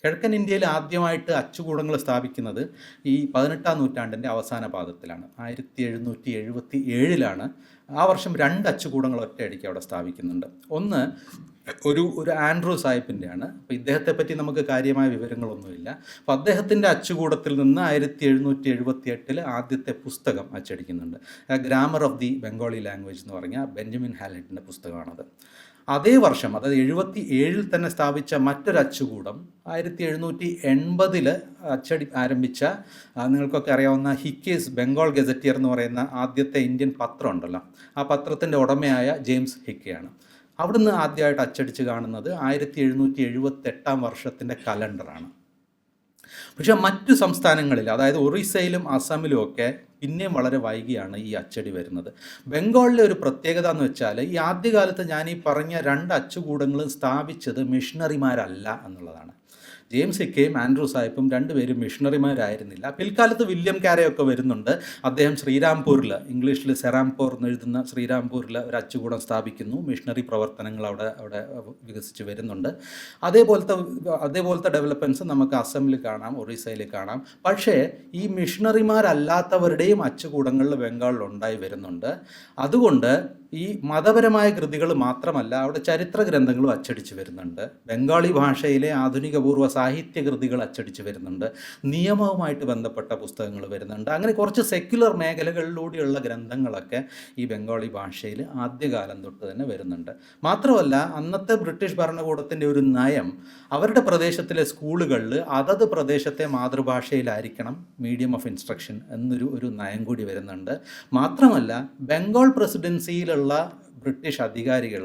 കിഴക്കൻ ഇന്ത്യയിൽ ആദ്യമായിട്ട് അച്ചുകൂടങ്ങൾ സ്ഥാപിക്കുന്നത് ഈ 18-ാം നൂറ്റാണ്ടിൻ്റെ അവസാന പാദത്തിലാണ്. 1777-ലാണ്. ആ വർഷം 2 അച്ചുകൂടങ്ങൾ ഒറ്റയടിക്ക് അവിടെ സ്ഥാപിക്കുന്നുണ്ട്. ഒന്ന് ഒരു ആൻഡ്രൂ സാഹിബിൻ്റെയാണ്. അപ്പോൾ ഇദ്ദേഹത്തെ പറ്റി നമുക്ക് കാര്യമായ വിവരങ്ങളൊന്നുമില്ല. അപ്പോൾ അദ്ദേഹത്തിൻ്റെ അച്ചുകൂടത്തിൽ നിന്ന് 1778 ആദ്യത്തെ പുസ്തകം അച്ചടിക്കുന്നുണ്ട്. Grammar of the Bengali language എന്ന് പറഞ്ഞ ബെഞ്ചമിൻ ഹാലറ്റിൻ്റെ പുസ്തകമാണത്. അതേ വർഷം, അതായത് 77 തന്നെ സ്ഥാപിച്ച മറ്റൊരു അച്ചുകൂടം 1780 അച്ചടി ആരംഭിച്ച, നിങ്ങൾക്കൊക്കെ അറിയാവുന്ന ഹിക്കേസ് ബംഗാൾ ഗസറ്റിയർ എന്ന് പറയുന്ന ആദ്യത്തെ ഇന്ത്യൻ പത്രം ഉണ്ടല്ലോ, ആ പത്രത്തിൻ്റെ ഉടമയായ ജെയിംസ് ഹിക്കെയാണ്. അവിടുന്ന് ആദ്യമായിട്ട് അച്ചടിച്ച് കാണുന്നത് 1778 വർഷത്തിൻ്റെ കലണ്ടറാണ്. പക്ഷേ മറ്റു സംസ്ഥാനങ്ങളിൽ, അതായത് ഒറീസയിലും അസമിലും ഒക്കെ പിന്നെയും വളരെ വൈകിയാണ് ഈ അച്ചടി വരുന്നത്. ബംഗാളിലെ ഒരു പ്രത്യേകത എന്ന് വെച്ചാൽ, ഈ ആദ്യകാലത്ത് ഞാൻ ഈ പറഞ്ഞ 2 അച്ചുകൂടങ്ങളും സ്ഥാപിച്ചത് മിഷണറിമാരല്ല എന്നുള്ളതാണ്. ജെയിംസ് ഹിക്കയും ആൻഡ്രൂ സാഹിബും രണ്ടുപേരും മിഷണറിമാരായിരുന്നില്ല. പിൽക്കാലത്ത് വില്യം കാരയൊക്കെ വരുന്നുണ്ട്. അദ്ദേഹം ശ്രീരാംപൂരിൽ, ഇംഗ്ലീഷിൽ സെറാംപൂർ എന്നെഴുതുന്ന ശ്രീരാംപൂരിൽ ഒരു അച്ചുകൂടം സ്ഥാപിക്കുന്നു. മിഷണറി പ്രവർത്തനങ്ങൾ അവിടെ വികസിച്ച് വരുന്നുണ്ട്. അതേപോലത്തെ ഡെവലപ്മെൻറ്റ്സ് നമുക്ക് അസമിൽ കാണാം, ഒറീസയിൽ കാണാം. പക്ഷേ ഈ മിഷണറിമാരല്ലാത്തവരുടെയും അച്ചുകൂടങ്ങളിൽ ബംഗാളിൽ ഉണ്ടായി വരുന്നുണ്ട്. അതുകൊണ്ട് ഈ മതപരമായ കൃതികൾ മാത്രമല്ല, അവിടെ ചരിത്ര ഗ്രന്ഥങ്ങളും അച്ചടിച്ച് വരുന്നുണ്ട്. ബംഗാളി ഭാഷയിലെ ആധുനികപൂർവ്വ സാഹിത്യ കൃതികൾ അച്ചടിച്ച് വരുന്നുണ്ട്. നിയമവുമായിട്ട് ബന്ധപ്പെട്ട പുസ്തകങ്ങൾ വരുന്നുണ്ട്. അങ്ങനെ കുറച്ച് സെക്യുലർ മേഖലകളിലൂടെയുള്ള ഗ്രന്ഥങ്ങളൊക്കെ ഈ ബംഗാളി ഭാഷയിൽ ആദ്യകാലം തൊട്ട് തന്നെ വരുന്നുണ്ട്. മാത്രമല്ല, അന്നത്തെ ബ്രിട്ടീഷ് ഭരണകൂടത്തിൻ്റെ ഒരു നയം, അവരുടെ പ്രദേശത്തിലെ സ്കൂളുകളിൽ അതത് പ്രദേശത്തെ മാതൃഭാഷയിലായിരിക്കണം മീഡിയം ഓഫ് ഇൻസ്ട്രക്ഷൻ എന്നൊരു നയം കൂടി വരുന്നുണ്ട്. മാത്രമല്ല, ബംഗാൾ പ്രസിഡൻസിയിലുള്ള ബ്രിട്ടീഷ് അധികാരികൾ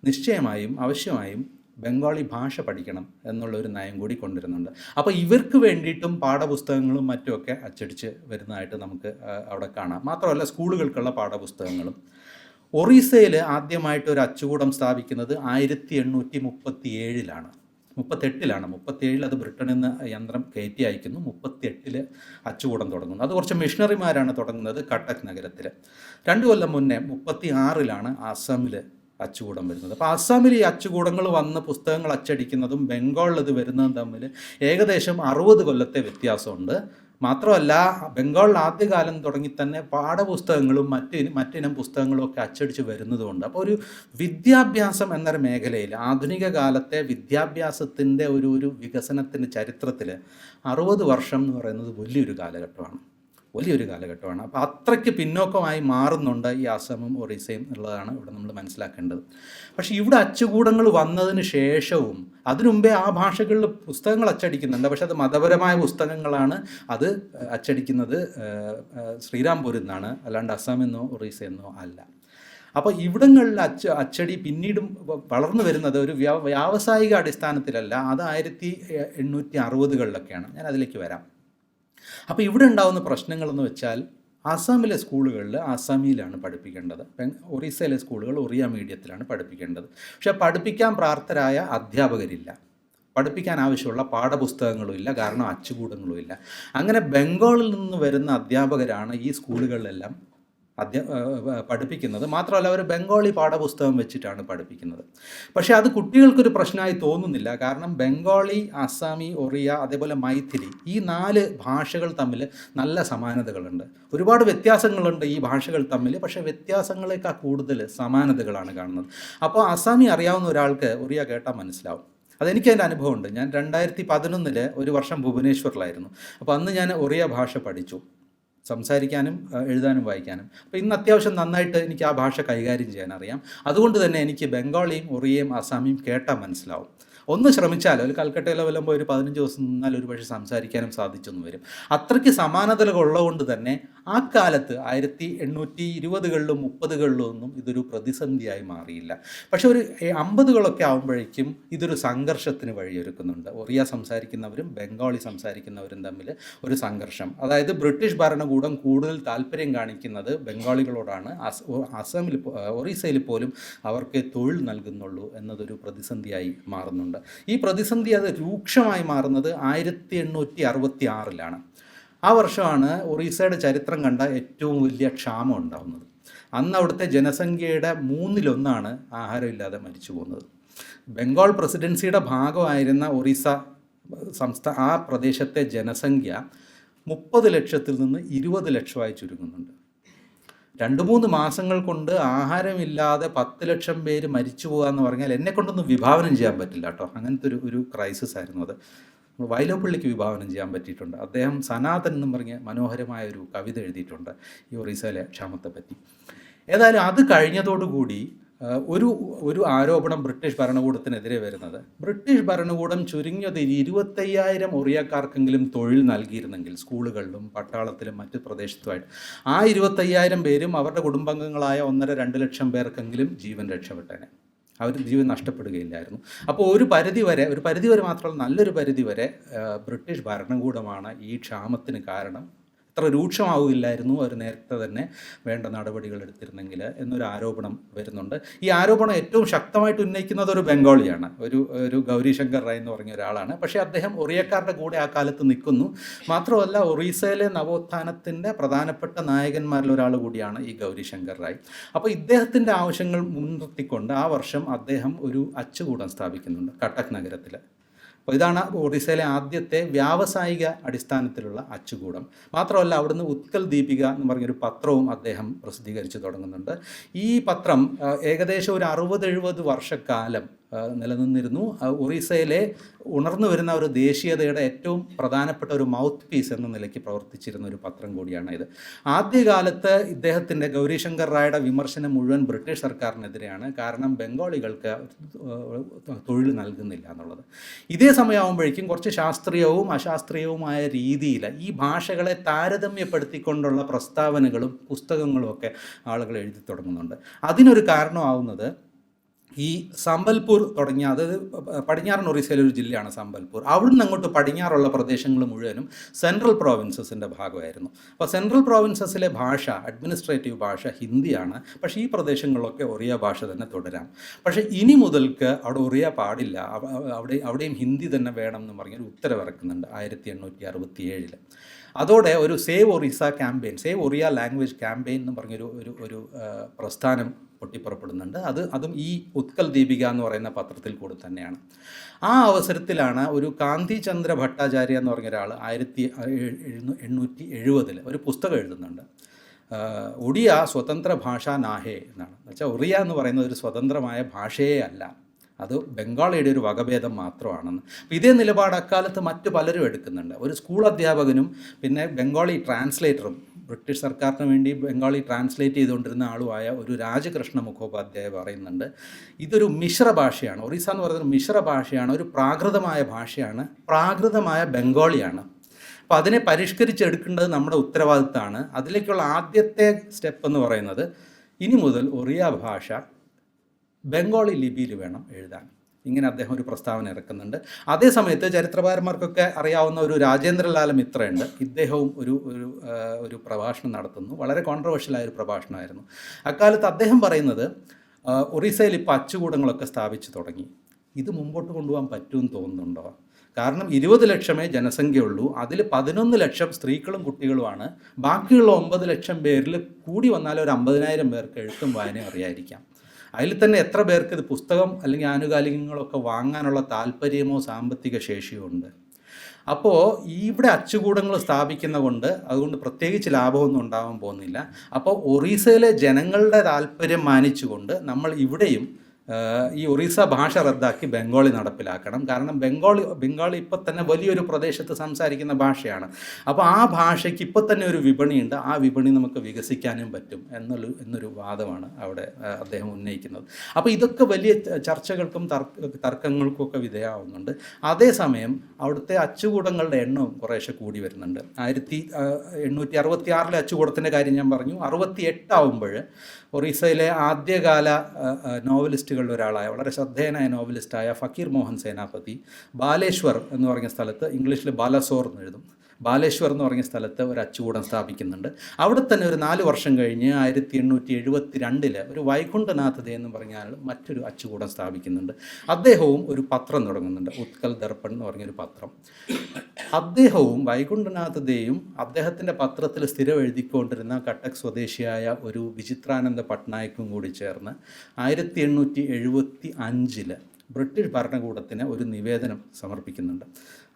നിശ്ചയമായും ആവശ്യമായും ബംഗാളി ഭാഷ പഠിക്കണം എന്നുള്ളൊരു നയം കൂടി കൊണ്ടുവരുന്നുണ്ട്. അപ്പോൾ ഇവർക്ക് വേണ്ടിയിട്ടും പാഠപുസ്തകങ്ങളും മറ്റുമൊക്കെ അച്ചടിച്ച് വരുന്നതായിട്ട് നമുക്ക് അവിടെ കാണാം. മാത്രമല്ല, സ്കൂളുകൾക്കുള്ള പാഠപുസ്തകങ്ങളും. ഒറീസയിൽ ആദ്യമായിട്ട് ഒരു അച്ചുകൂടം സ്ഥാപിക്കുന്നത് 1838-ലാണ്. 38 അത് ബ്രിട്ടനിൽ നിന്ന് യന്ത്രം കയറ്റി അയക്കുന്നു. 38 അച്ചുകൂടം തുടങ്ങുന്നു. അത് കുറച്ച് മിഷണറിമാരാണ് തുടങ്ങുന്നത് കട്ടക് നഗരത്തിൽ. 2 കൊല്ലം മുന്നേ 36 അസമിൽ അച്ചുകൂടം വരുന്നത്. അപ്പോൾ അസമിൽ ഈ അച്ചുകൂടങ്ങൾ വന്ന് പുസ്തകങ്ങൾ അച്ചടിക്കുന്നതും ബംഗാളിൽ ഇത് വരുന്നതും തമ്മിൽ ഏകദേശം 60 കൊല്ലത്തെ വ്യത്യാസമുണ്ട്. മാത്രമല്ല, ബംഗാളിൽ ആദ്യകാലം തുടങ്ങി തന്നെ പാഠപുസ്തകങ്ങളും മറ്റിനം പുസ്തകങ്ങളും ഒക്കെ അച്ചടിച്ച് വരുന്നതുകൊണ്ട്, അപ്പോൾ ഒരു വിദ്യാഭ്യാസം എന്നൊരു മേഖലയിൽ ആധുനിക കാലത്തെ വിദ്യാഭ്യാസത്തിൻ്റെ ഒരു വികസനത്തിൻ്റെ ചരിത്രത്തിൽ 60 വർഷം എന്ന് പറയുന്നത് വലിയൊരു കാലഘട്ടമാണ്. അപ്പോൾ അത്രയ്ക്ക് പിന്നോക്കമായി മാറുന്നുണ്ട് ഈ അസമും ഒറീസയും എന്നുള്ളതാണ് ഇവിടെ നമ്മൾ മനസ്സിലാക്കേണ്ടത്. പക്ഷേ ഇവിടെ അച്ചുകൂടങ്ങൾ വന്നതിന് ശേഷവും അതിനുമുമ്പേ ആ ഭാഷകളിൽ പുസ്തകങ്ങൾ അച്ചടിക്കുന്നുണ്ട്. പക്ഷെ അത് മതപരമായ പുസ്തകങ്ങളാണ്. അത് അച്ചടിക്കുന്നത് ശ്രീരാംപൂരിൽ നിന്നാണ്, അല്ലാണ്ട് അസമെന്നോ ഒറീസയെന്നോ അല്ല. അപ്പോൾ ഇവിടങ്ങളിൽ അച്ചടി പിന്നീടും വളർന്നു വരുന്നത് ഒരു വ്യാവസായിക അടിസ്ഥാനത്തിലല്ല. അത് 1860-കളിലൊക്കെയാണ്. ഞാൻ അതിലേക്ക് വരാം. അപ്പോൾ ഇവിടെ ഉണ്ടാകുന്ന പ്രശ്നങ്ങളെന്ന് വെച്ചാൽ, അസമിലെ സ്കൂളുകളിൽ അസമിയിലാണ് പഠിപ്പിക്കേണ്ടത്. ഒറീസയിലെ സ്കൂളുകൾ ഒറിയ മീഡിയത്തിലാണ് പഠിപ്പിക്കേണ്ടത്. പക്ഷേ പഠിപ്പിക്കാൻ പ്രാപ്തരായ അധ്യാപകരില്ല, പഠിപ്പിക്കാൻ ആവശ്യമുള്ള പാഠപുസ്തകങ്ങളും ഇല്ല, കാരണം അച്ചുകൂടങ്ങളും ഇല്ല. അങ്ങനെ ബംഗാളിൽ നിന്ന് വരുന്ന അധ്യാപകരാണ് ഈ സ്കൂളുകളിലെല്ലാം പഠിപ്പിക്കുന്നത്. മാത്രമല്ല, അവർ ബംഗാളി പാഠപുസ്തകം വെച്ചിട്ടാണ് പഠിപ്പിക്കുന്നത്. പക്ഷേ അത് കുട്ടികൾക്കൊരു പ്രശ്നമായി തോന്നുന്നില്ല. കാരണം ബംഗാളി, അസാമി, ഒറിയ, അതേപോലെ മൈഥിലി, ഈ 4 ഭാഷകൾ തമ്മിൽ നല്ല സമാനതകളുണ്ട്. ഒരുപാട് വ്യത്യാസങ്ങളുണ്ട് ഈ ഭാഷകൾ തമ്മിൽ, പക്ഷേ വ്യത്യാസങ്ങളേക്കാൾ കൂടുതൽ സമാനതകളാണ് കാണുന്നത്. അപ്പോൾ അസാമി അറിയാവുന്ന ഒരാൾക്ക് ഒറിയ കേട്ടാൽ മനസ്സിലാവും. അതെനിക്കതിൻ്റെ അനുഭവമുണ്ട്. ഞാൻ 2011 ഒരു വർഷം ഭുവനേശ്വറിലായിരുന്നു. അപ്പോൾ അന്ന് ഞാൻ ഒറിയ ഭാഷ പഠിച്ചു, സംസാരിക്കാനും എഴുതാനും വായിക്കാനും. അപ്പോൾ ഇന്ന് അത്യാവശ്യം നന്നായിട്ട് എനിക്ക് ആ ഭാഷ കൈകാര്യം ചെയ്യാൻ അറിയാം. അതുകൊണ്ട് തന്നെ എനിക്ക് ബംഗാളിയും ഒറിയയും അസാമിയും കേട്ടാൽ മനസ്സിലാവും. ഒന്ന് ശ്രമിച്ചാൽ, ഒരു കൽക്കട്ടയിലോ വല്ലതും പോയി ഒരു 15 ദിവസം നിന്നാൽ ഒരു പക്ഷേ സംസാരിക്കാനും സാധിച്ചെന്ന് വരും. അത്രയ്ക്ക് സമാനതകൾ ഉള്ളതുകൊണ്ട് തന്നെ ആ കാലത്ത് 1820-കളിലും 30-കളിലും ഒന്നും ഇതൊരു പ്രതിസന്ധിയായി മാറിയില്ല. പക്ഷെ ഒരു 50-കളൊക്കെ ആകുമ്പോഴേക്കും ഇതൊരു സംഘർഷത്തിന് വഴിയൊരുക്കുന്നുണ്ട്. ഒറിയ സംസാരിക്കുന്നവരും ബംഗാളി സംസാരിക്കുന്നവരും തമ്മിൽ ഒരു സംഘർഷം. അതായത് ബ്രിട്ടീഷ് ഭരണകൂടം കൂടുതൽ താല്പര്യം കാണിക്കുന്നത് ബംഗാളികളോടാണ്. അസമിൽ, ഒറീസയിൽ പോലും അവർക്ക് തൊഴിൽ നൽകുന്നുള്ളൂ എന്നതൊരു പ്രതിസന്ധിയായി മാറുന്നുണ്ട്. ഈ പ്രതിസന്ധി അത് രൂക്ഷമായി മാറുന്നത് 1866-ലാണ്. ആ വർഷമാണ് ഒറീസയുടെ ചരിത്രം കണ്ട ഏറ്റവും വലിയ ക്ഷാമം ഉണ്ടാകുന്നത്. അന്ന് അവിടുത്തെ ജനസംഖ്യയുടെ 1/3 ആഹാരമില്ലാതെ മരിച്ചു പോകുന്നത്. ബംഗാൾ പ്രസിഡൻസിയുടെ ഭാഗമായിരുന്ന ഒറീസ ആ പ്രദേശത്തെ ജനസംഖ്യ 30 ലക്ഷത്തിൽ നിന്ന് 20 ലക്ഷമായി ചുരുങ്ങുന്നുണ്ട്. 2-3 മാസങ്ങൾ കൊണ്ട് ആഹാരമില്ലാതെ 10 ലക്ഷം പേര് മരിച്ചു പോകുക എന്ന് പറഞ്ഞാൽ എന്നെക്കൊണ്ടൊന്നും വിഭാവനം ചെയ്യാൻ പറ്റില്ല കേട്ടോ. അങ്ങനത്തെ ഒരു ക്രൈസിസ് ആയിരുന്നു അത്. വൈലോപ്പിള്ളിക്ക് വിഭാവനം ചെയ്യാൻ പറ്റിയിട്ടുണ്ട്. അദ്ദേഹം സനാതൻ എന്നും പറഞ്ഞ് മനോഹരമായ ഒരു കവിത എഴുതിയിട്ടുണ്ട് ഈ ഒറീസയിലെ ക്ഷാമത്തെ പറ്റി. ഏതായാലും അത് കഴിഞ്ഞതോടുകൂടി ഒരു ആരോപണം ബ്രിട്ടീഷ് ഭരണകൂടത്തിനെതിരെ വരുന്നത്, ബ്രിട്ടീഷ് ഭരണകൂടം ചുരുങ്ങിയത് 25,000 ഒറിയക്കാർക്കെങ്കിലും തൊഴിൽ നൽകിയിരുന്നെങ്കിൽ സ്കൂളുകളിലും പട്ടാളത്തിലും മറ്റ് പ്രദേശത്തുമായിട്ട്, ആ 25,000 പേരും അവരുടെ കുടുംബാംഗങ്ങളായ 1.5-2 ലക്ഷം പേർക്കെങ്കിലും ജീവൻ രക്ഷപ്പെട്ടേനെ. അവർ ജീവൻ നഷ്ടപ്പെടുകയില്ലായിരുന്നു. അപ്പോൾ ഒരു പരിധിവരെ മാത്രമല്ല, നല്ലൊരു പരിധിവരെ ബ്രിട്ടീഷ് ഭരണകൂടമാണ് ഈ ക്ഷാമത്തിന് കാരണം. ഇത്ര രൂക്ഷമാവില്ലായിരുന്നു അവർ നേരത്തെ തന്നെ വേണ്ട നടപടികൾ എടുത്തിരുന്നെങ്കിൽ എന്നൊരു ആരോപണം വരുന്നുണ്ട്. ഈ ആരോപണം ഏറ്റവും ശക്തമായിട്ട് ഉന്നയിക്കുന്നത് ഒരു ബംഗാളിയാണ്, ഒരു ഗൗരിശങ്കർ റായ് എന്ന് പറഞ്ഞ ഒരാളാണ്. പക്ഷേ അദ്ദേഹം ഒറിയക്കാരുടെ കൂടെ ആ കാലത്ത് നിൽക്കുന്നു. മാത്രമല്ല ഒറീസയിലെ നവോത്ഥാനത്തിൻ്റെ പ്രധാനപ്പെട്ട നായകന്മാരിൽ ഒരാൾ കൂടിയാണ് ഈ ഗൗരിശങ്കർ റായ്. അപ്പോൾ ഇദ്ദേഹത്തിൻ്റെ ആവശ്യങ്ങൾ മുൻനിർത്തിക്കൊണ്ട് ആ വർഷം അദ്ദേഹം ഒരു അച്ചുകൂടം സ്ഥാപിക്കുന്നുണ്ട് കട്ടക്ക് നഗരത്തിൽ. അപ്പോൾ ഇതാണ് ഒറീസയിലെ ആദ്യത്തെ വ്യാവസായിക അടിസ്ഥാനത്തിലുള്ള അച്ചുകൂടം. മാത്രമല്ല അവിടുന്ന് ഉത്കൽ ദീപിക എന്ന് പറഞ്ഞൊരു പത്രവും അദ്ദേഹം പ്രസിദ്ധീകരിച്ച് തുടങ്ങുന്നുണ്ട്. ഈ പത്രം ഏകദേശം ഒരു 60-70 വർഷക്കാലം നിലനിന്നിരുന്നു. ഒറീസയിലെ ഉണർന്നു വരുന്ന ഒരു ദേശീയതയുടെ ഏറ്റവും പ്രധാനപ്പെട്ട ഒരു മൗത്ത് പീസ് എന്ന നിലയ്ക്ക് പ്രവർത്തിച്ചിരുന്ന ഒരു പത്രം കൂടിയാണ് ഇത്. ആദ്യകാലത്ത് ഇദ്ദേഹത്തിൻ്റെ ഗൗരിശങ്കർ റായുടെ വിമർശനം മുഴുവൻ ബ്രിട്ടീഷ് സർക്കാരിനെതിരെയാണ്. കാരണം ബംഗാളികൾക്ക് തൊഴിൽ നൽകുന്നില്ല എന്നുള്ളത്. ഇതേ സമയമാകുമ്പോഴേക്കും കുറച്ച് ശാസ്ത്രീയവും അശാസ്ത്രീയവുമായ രീതിയിൽ ഈ ഭാഷകളെ താരതമ്യപ്പെടുത്തിക്കൊണ്ടുള്ള പ്രസ്താവനകളും പുസ്തകങ്ങളും ഒക്കെ ആളുകൾ എഴുതി തുടങ്ങുന്നുണ്ട്. അതിനൊരു കാരണമാവുന്നത് ഈ സംബൽപൂർ തുടങ്ങിയ, അതായത് പടിഞ്ഞാറൻ ഒറീസയിലെ ഒരു ജില്ലയാണ് സംബൽപൂർ. അവിടുന്ന് അങ്ങോട്ട് പടിഞ്ഞാറുള്ള പ്രദേശങ്ങൾ മുഴുവനും സെൻട്രൽ പ്രോവിൻസസിൻ്റെ ഭാഗമായിരുന്നു. അപ്പോൾ സെൻട്രൽ പ്രോവിൻസസിലെ ഭാഷ, അഡ്മിനിസ്ട്രേറ്റീവ് ഭാഷ ഹിന്ദിയാണ്. പക്ഷേ ഈ പ്രദേശങ്ങളിലൊക്കെ ഒറിയ ഭാഷ തന്നെ തുടരാം. പക്ഷേ ഇനി മുതൽക്ക് അവിടെ ഒറിയ പാടില്ല, അവിടെയും ഹിന്ദി തന്നെ വേണം എന്ന് പറഞ്ഞൊരു ഉത്തരവിറക്കുന്നുണ്ട് 1867. അതോടെ ഒരു save Orissa campaign, save Oriya language campaign എന്ന് പറഞ്ഞൊരു പ്രസ്ഥാനം പൊട്ടിപ്പുറപ്പെടുന്നുണ്ട്. അതും ഈ ഉത്കൽ ദീപിക എന്ന് പറയുന്ന പത്രത്തിൽ കൂടി തന്നെയാണ്. ആ അവസരത്തിലാണ് ഒരു കാന്തി ചന്ദ്ര ഭട്ടാചാര്യ എന്ന് പറഞ്ഞ ഒരാൾ 1870 ഒരു പുസ്തകം എഴുതുന്നുണ്ട്. ഒഡിയ സ്വതന്ത്ര ഭാഷ നാഹേ എന്നാണ്. എന്നുവെച്ചാൽ ഒറിയ എന്ന് പറയുന്നത് ഒരു സ്വതന്ത്രമായ ഭാഷയേ അല്ല, അത് ബംഗാളിയുടെ ഒരു വകഭേദം മാത്രമാണെന്ന്. അപ്പോൾ ഇതേ നിലപാട് അക്കാലത്ത് മറ്റു പലരും എടുക്കുന്നുണ്ട്. ഒരു സ്കൂൾ അധ്യാപകനും പിന്നെ ബംഗാളി ട്രാൻസ്ലേറ്ററും, ബ്രിട്ടീഷ് സർക്കാരിന് വേണ്ടി ബംഗാളി ട്രാൻസ്ലേറ്റ് ചെയ്തുകൊണ്ടിരുന്ന ആളുമായ ഒരു രാജകൃഷ്ണ മുഖോപാധ്യായ പറയുന്നുണ്ട്, ഇതൊരു മിശ്ര ഭാഷയാണ്. ഒറീസ എന്ന് പറയുന്നത് മിശ്ര ഭാഷയാണ്, ഒരു പ്രാകൃതമായ ഭാഷയാണ്, പ്രാകൃതമായ ബംഗാളിയാണ്. അപ്പോൾ അതിനെ പരിഷ്കരിച്ചെടുക്കേണ്ടത് നമ്മുടെ ഉത്തരവാദിത്തമാണ്. അതിലേക്കുള്ള ആദ്യത്തെ സ്റ്റെപ്പ് എന്ന് പറയുന്നത് ഇനി മുതൽ ഒറിയ ഭാഷ ബംഗാളി ലിപിയിൽ വേണം എഴുതാൻ. ഇങ്ങനെ അദ്ദേഹം ഒരു പ്രസ്താവന ഇറക്കുന്നുണ്ട്. അതേസമയത്ത് ചരിത്രകാരന്മാർക്കൊക്കെ അറിയാവുന്ന ഒരു രാജേന്ദ്രലാൽ മിത്രയുണ്ട്. ഇദ്ദേഹവും ഒരു പ്രഭാഷണം നടത്തുന്നു. വളരെ കോൺട്രവേഴ്ഷ്യലായ ഒരു പ്രഭാഷണമായിരുന്നു. അക്കാലത്ത് അദ്ദേഹം പറയുന്നത്, ഒറീസയിൽ ഇപ്പോൾ അച്ചുകൂടങ്ങളൊക്കെ സ്ഥാപിച്ചു തുടങ്ങി. ഇത് മുമ്പോട്ട് കൊണ്ടുപോകാൻ പറ്റുമെന്ന് തോന്നുന്നുണ്ടോ? കാരണം 20 ലക്ഷമേ ജനസംഖ്യയുള്ളൂ. അതിൽ 11 ലക്ഷം സ്ത്രീകളും കുട്ടികളുമാണ്. ബാക്കിയുള്ള 9 ലക്ഷം പേരിൽ കൂടി വന്നാൽ ഒരു 50,000 പേർക്ക് എഴുത്തും വായനയും അറിയാതിരിക്കാം. അതിൽ തന്നെ എത്ര പേർക്ക് ഇത് പുസ്തകം അല്ലെങ്കിൽ ആനുകാലികങ്ങളൊക്കെ വാങ്ങാനുള്ള താല്പര്യമോ സാമ്പത്തിക ശേഷിയോ ഉണ്ട്? അപ്പോൾ ഇവിടെ അച്ചുകൂടങ്ങൾ അതുകൊണ്ട് പ്രത്യേകിച്ച് ലാഭമൊന്നും ഉണ്ടാകാൻ പോകുന്നില്ല. അപ്പോൾ ഒറീസയിലെ ജനങ്ങളുടെ താല്പര്യം മാനിച്ചുകൊണ്ട് നമ്മൾ ഇവിടെയും ഈ ഒറീസ ഭാഷ റദ്ദാക്കി ബംഗാളി നടപ്പിലാക്കണം. കാരണം ബംഗാളി ഇപ്പോൾ തന്നെ വലിയൊരു പ്രദേശത്ത് സംസാരിക്കുന്ന ഭാഷയാണ്. അപ്പോൾ ആ ഭാഷയ്ക്ക് ഇപ്പോൾ തന്നെ ഒരു വിപണിയുണ്ട്, ആ വിപണി നമുക്ക് വികസിക്കാനും പറ്റും എന്നൊരു വാദമാണ് അവിടെ അദ്ദേഹം ഉന്നയിക്കുന്നത്. അപ്പോൾ ഇതൊക്കെ വലിയ ചർച്ചകൾക്കും തർക്കങ്ങൾക്കുമൊക്കെ വിധേയമാവുന്നുണ്ട്. അതേസമയം അവിടുത്തെ അച്ചുകൂടങ്ങളുടെ എണ്ണവും കുറേശ്ശെ കൂടി വരുന്നുണ്ട്. 1866 അച്ചുകൂടത്തിൻ്റെ കാര്യം ഞാൻ പറഞ്ഞു. 68 ആവുമ്പോൾ ഒറീസയിലെ ആദ്യകാല നോവലിസ്റ്റുകളിൽ ഒരാളായ വളരെ ശ്രദ്ധേയനായ നോവലിസ്റ്റായ ഫക്കീർ മോഹൻ സേനാപതി ബാലേശ്വർ എന്ന് പറഞ്ഞ സ്ഥലത്ത്, ഇംഗ്ലീഷിൽ ബാലസോർ എന്ന് എഴുതും, ബാലേശ്വർ എന്ന് പറഞ്ഞ സ്ഥലത്ത് ഒരു അച്ചുകൂടം സ്ഥാപിക്കുന്നുണ്ട്. അവിടെ തന്നെ ഒരു 4 വർഷം കഴിഞ്ഞ് 1872 ഒരു വൈകുണ്ഠനാഥ് ദേ എന്ന് പറഞ്ഞ ആൾ മറ്റൊരു അച്ചുകൂടം സ്ഥാപിക്കുന്നുണ്ട്. അദ്ദേഹവും ഒരു പത്രം തുടങ്ങുന്നുണ്ട്, ഉത്കൽ ദർപ്പൺ എന്ന് പറഞ്ഞൊരു പത്രം. അദ്ദേഹവും വൈകുണ്ഠനാഥ് ദേയും അദ്ദേഹത്തിൻ്റെ പത്രത്തിൽ സ്ഥിരം എഴുതിക്കൊണ്ടിരുന്ന കട്ടക്ക് സ്വദേശിയായ ഒരു വിചിത്രാനന്ദ പട്നായിക്കും കൂടി ചേർന്ന് 1875 ബ്രിട്ടീഷ് ഭരണകൂടത്തിന് ഒരു നിവേദനം സമർപ്പിക്കുന്നുണ്ട്.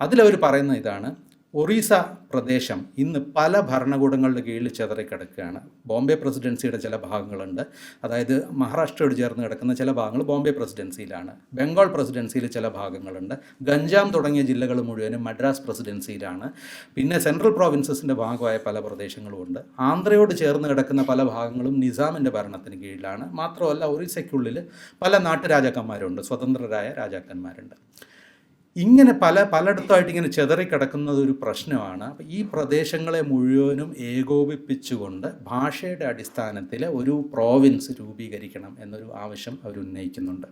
അതിലവർ പറയുന്ന ഇതാണ്: ഒറീസ പ്രദേശം ഇന്ന് പല ഭരണകൂടങ്ങളുടെ കീഴിൽ ചിതറിക്കിടക്കുകയാണ്. ബോംബെ പ്രസിഡൻസിയുടെ ചില ഭാഗങ്ങളുണ്ട്, അതായത് മഹാരാഷ്ട്രയോട് ചേർന്ന് കിടക്കുന്ന ചില ഭാഗങ്ങൾ ബോംബെ പ്രസിഡൻസിയിലാണ്. ബംഗാൾ പ്രസിഡൻസിയിൽ ചില ഭാഗങ്ങളുണ്ട്. ഗഞ്ചാം തുടങ്ങിയ ജില്ലകൾ മുഴുവനും മദ്രാസ് പ്രസിഡൻസിയിലാണ്. പിന്നെ സെൻട്രൽ പ്രോവിൻസസിൻ്റെ ഭാഗമായ പല പ്രദേശങ്ങളുമുണ്ട്. ആന്ധ്രയോട് ചേർന്ന് കിടക്കുന്ന പല ഭാഗങ്ങളും നിസാമിൻ്റെ ഭരണത്തിന് കീഴിലാണ്. മാത്രമല്ല, ഒറീസയ്ക്കുള്ളിൽ പല നാട്ടുരാജാക്കന്മാരുണ്ട്, സ്വതന്ത്രരായ രാജാക്കന്മാരുണ്ട്. ഇങ്ങനെ പലയിടത്തായിട്ട് ഇങ്ങനെ ചിതറിക്കിടക്കുന്നത് ഒരു പ്രശ്നമാണ്. അപ്പോൾ ഈ പ്രദേശങ്ങളെ മുഴുവനും ഏകോപിപ്പിച്ചുകൊണ്ട് ഭാഷയുടെ അടിസ്ഥാനത്തിൽ ഒരു പ്രോവിൻസ് രൂപീകരിക്കണം എന്നൊരു ആവശ്യം അവർ ഉന്നയിക്കുന്നുണ്ട്.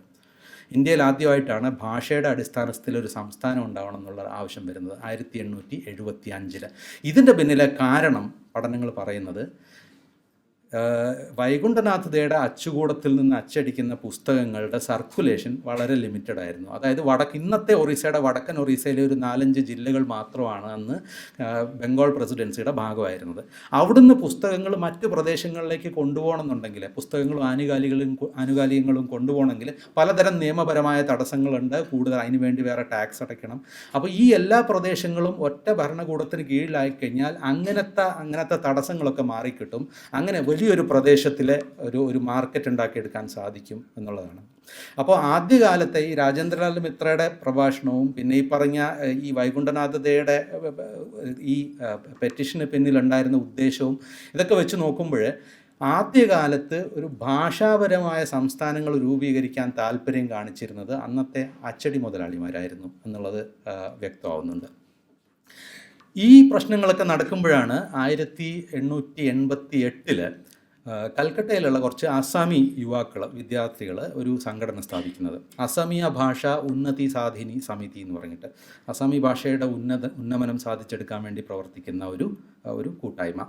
ഇന്ത്യയിൽ ആദ്യമായിട്ടാണ് ഭാഷയുടെ അടിസ്ഥാനത്തിൽ ഒരു സംസ്ഥാനം ഉണ്ടാവണം എന്നുള്ള ആവശ്യം വരുന്നത് 1875. ഇതിൻ്റെ പിന്നിലെ കാരണം പഠനങ്ങൾ പറയുന്നത് വൈകുണ്ഠനാഥ് ദയുടെ അച്ചുകൂടത്തിൽ നിന്ന് അച്ചടിക്കുന്ന പുസ്തകങ്ങളുടെ സർക്കുലേഷൻ വളരെ ലിമിറ്റഡ് ആയിരുന്നു. അതായത് ഇന്നത്തെ ഒറീസയുടെ വടക്കൻ ഒറീസയിലെ ഒരു 4-5 ജില്ലകൾ മാത്രമാണ് അന്ന് ബംഗാൾ പ്രസിഡൻസിയുടെ ഭാഗമായിരുന്നത്. അവിടുന്ന് പുസ്തകങ്ങൾ മറ്റ് പ്രദേശങ്ങളിലേക്ക് കൊണ്ടുപോകണമെന്നുണ്ടെങ്കിൽ, പുസ്തകങ്ങളും ആനുകാലികങ്ങളും കൊണ്ടുപോകണമെങ്കിൽ പലതരം നിയമപരമായ തടസ്സങ്ങളുണ്ട്. കൂടുതൽ അതിന് വേണ്ടി വേറെ ടാക്സ് അടയ്ക്കണം. അപ്പോൾ ഈ എല്ലാ പ്രദേശങ്ങളും ഒറ്റ ഭരണകൂടത്തിന് കീഴിലായി കഴിഞ്ഞാൽ അങ്ങനത്തെ തടസ്സങ്ങളൊക്കെ മാറിക്കിട്ടും. അങ്ങനെ വലിയൊരു പ്രദേശത്തിലെ ഒരു മാർക്കറ്റ് ഉണ്ടാക്കിയെടുക്കാൻ സാധിക്കും എന്നുള്ളതാണ്. അപ്പോൾ ആദ്യകാലത്തെ ഈ രാജേന്ദ്രലാൽ മിത്രയുടെ പ്രഭാഷണവും പിന്നെ ഈ പറഞ്ഞ ഈ വൈകുണ്ഠനാഥ ദയുടെ ഈ പെറ്റീഷന് പിന്നിലുണ്ടായിരുന്ന ഉദ്ദേശവും ഇതൊക്കെ വെച്ച് നോക്കുമ്പോൾ ആദ്യകാലത്ത് ഒരു ഭാഷാപരമായ സംസ്ഥാനങ്ങൾ രൂപീകരിക്കാൻ താല്പര്യം കാണിച്ചിരുന്നത് അന്നത്തെ അച്ചടി മുതലാളിമാരായിരുന്നു എന്നുള്ളത് വ്യക്തമാവുന്നുണ്ട്. ഈ പ്രശ്നങ്ങളൊക്കെ നടക്കുമ്പോഴാണ് 1888 കൽക്കട്ടയിലുള്ള കുറച്ച് അസാമി വിദ്യാർത്ഥികൾ ഒരു സംഘടന സ്ഥാപിക്കുന്നത്. അസമിയ ഭാഷ ഉന്നതി സാധിനി സമിതി എന്ന് പറഞ്ഞിട്ട് അസാമി ഭാഷയുടെ ഉന്നമനം സാധിച്ചെടുക്കാൻ വേണ്ടി പ്രവർത്തിക്കുന്ന ഒരു കൂട്ടായ്മ.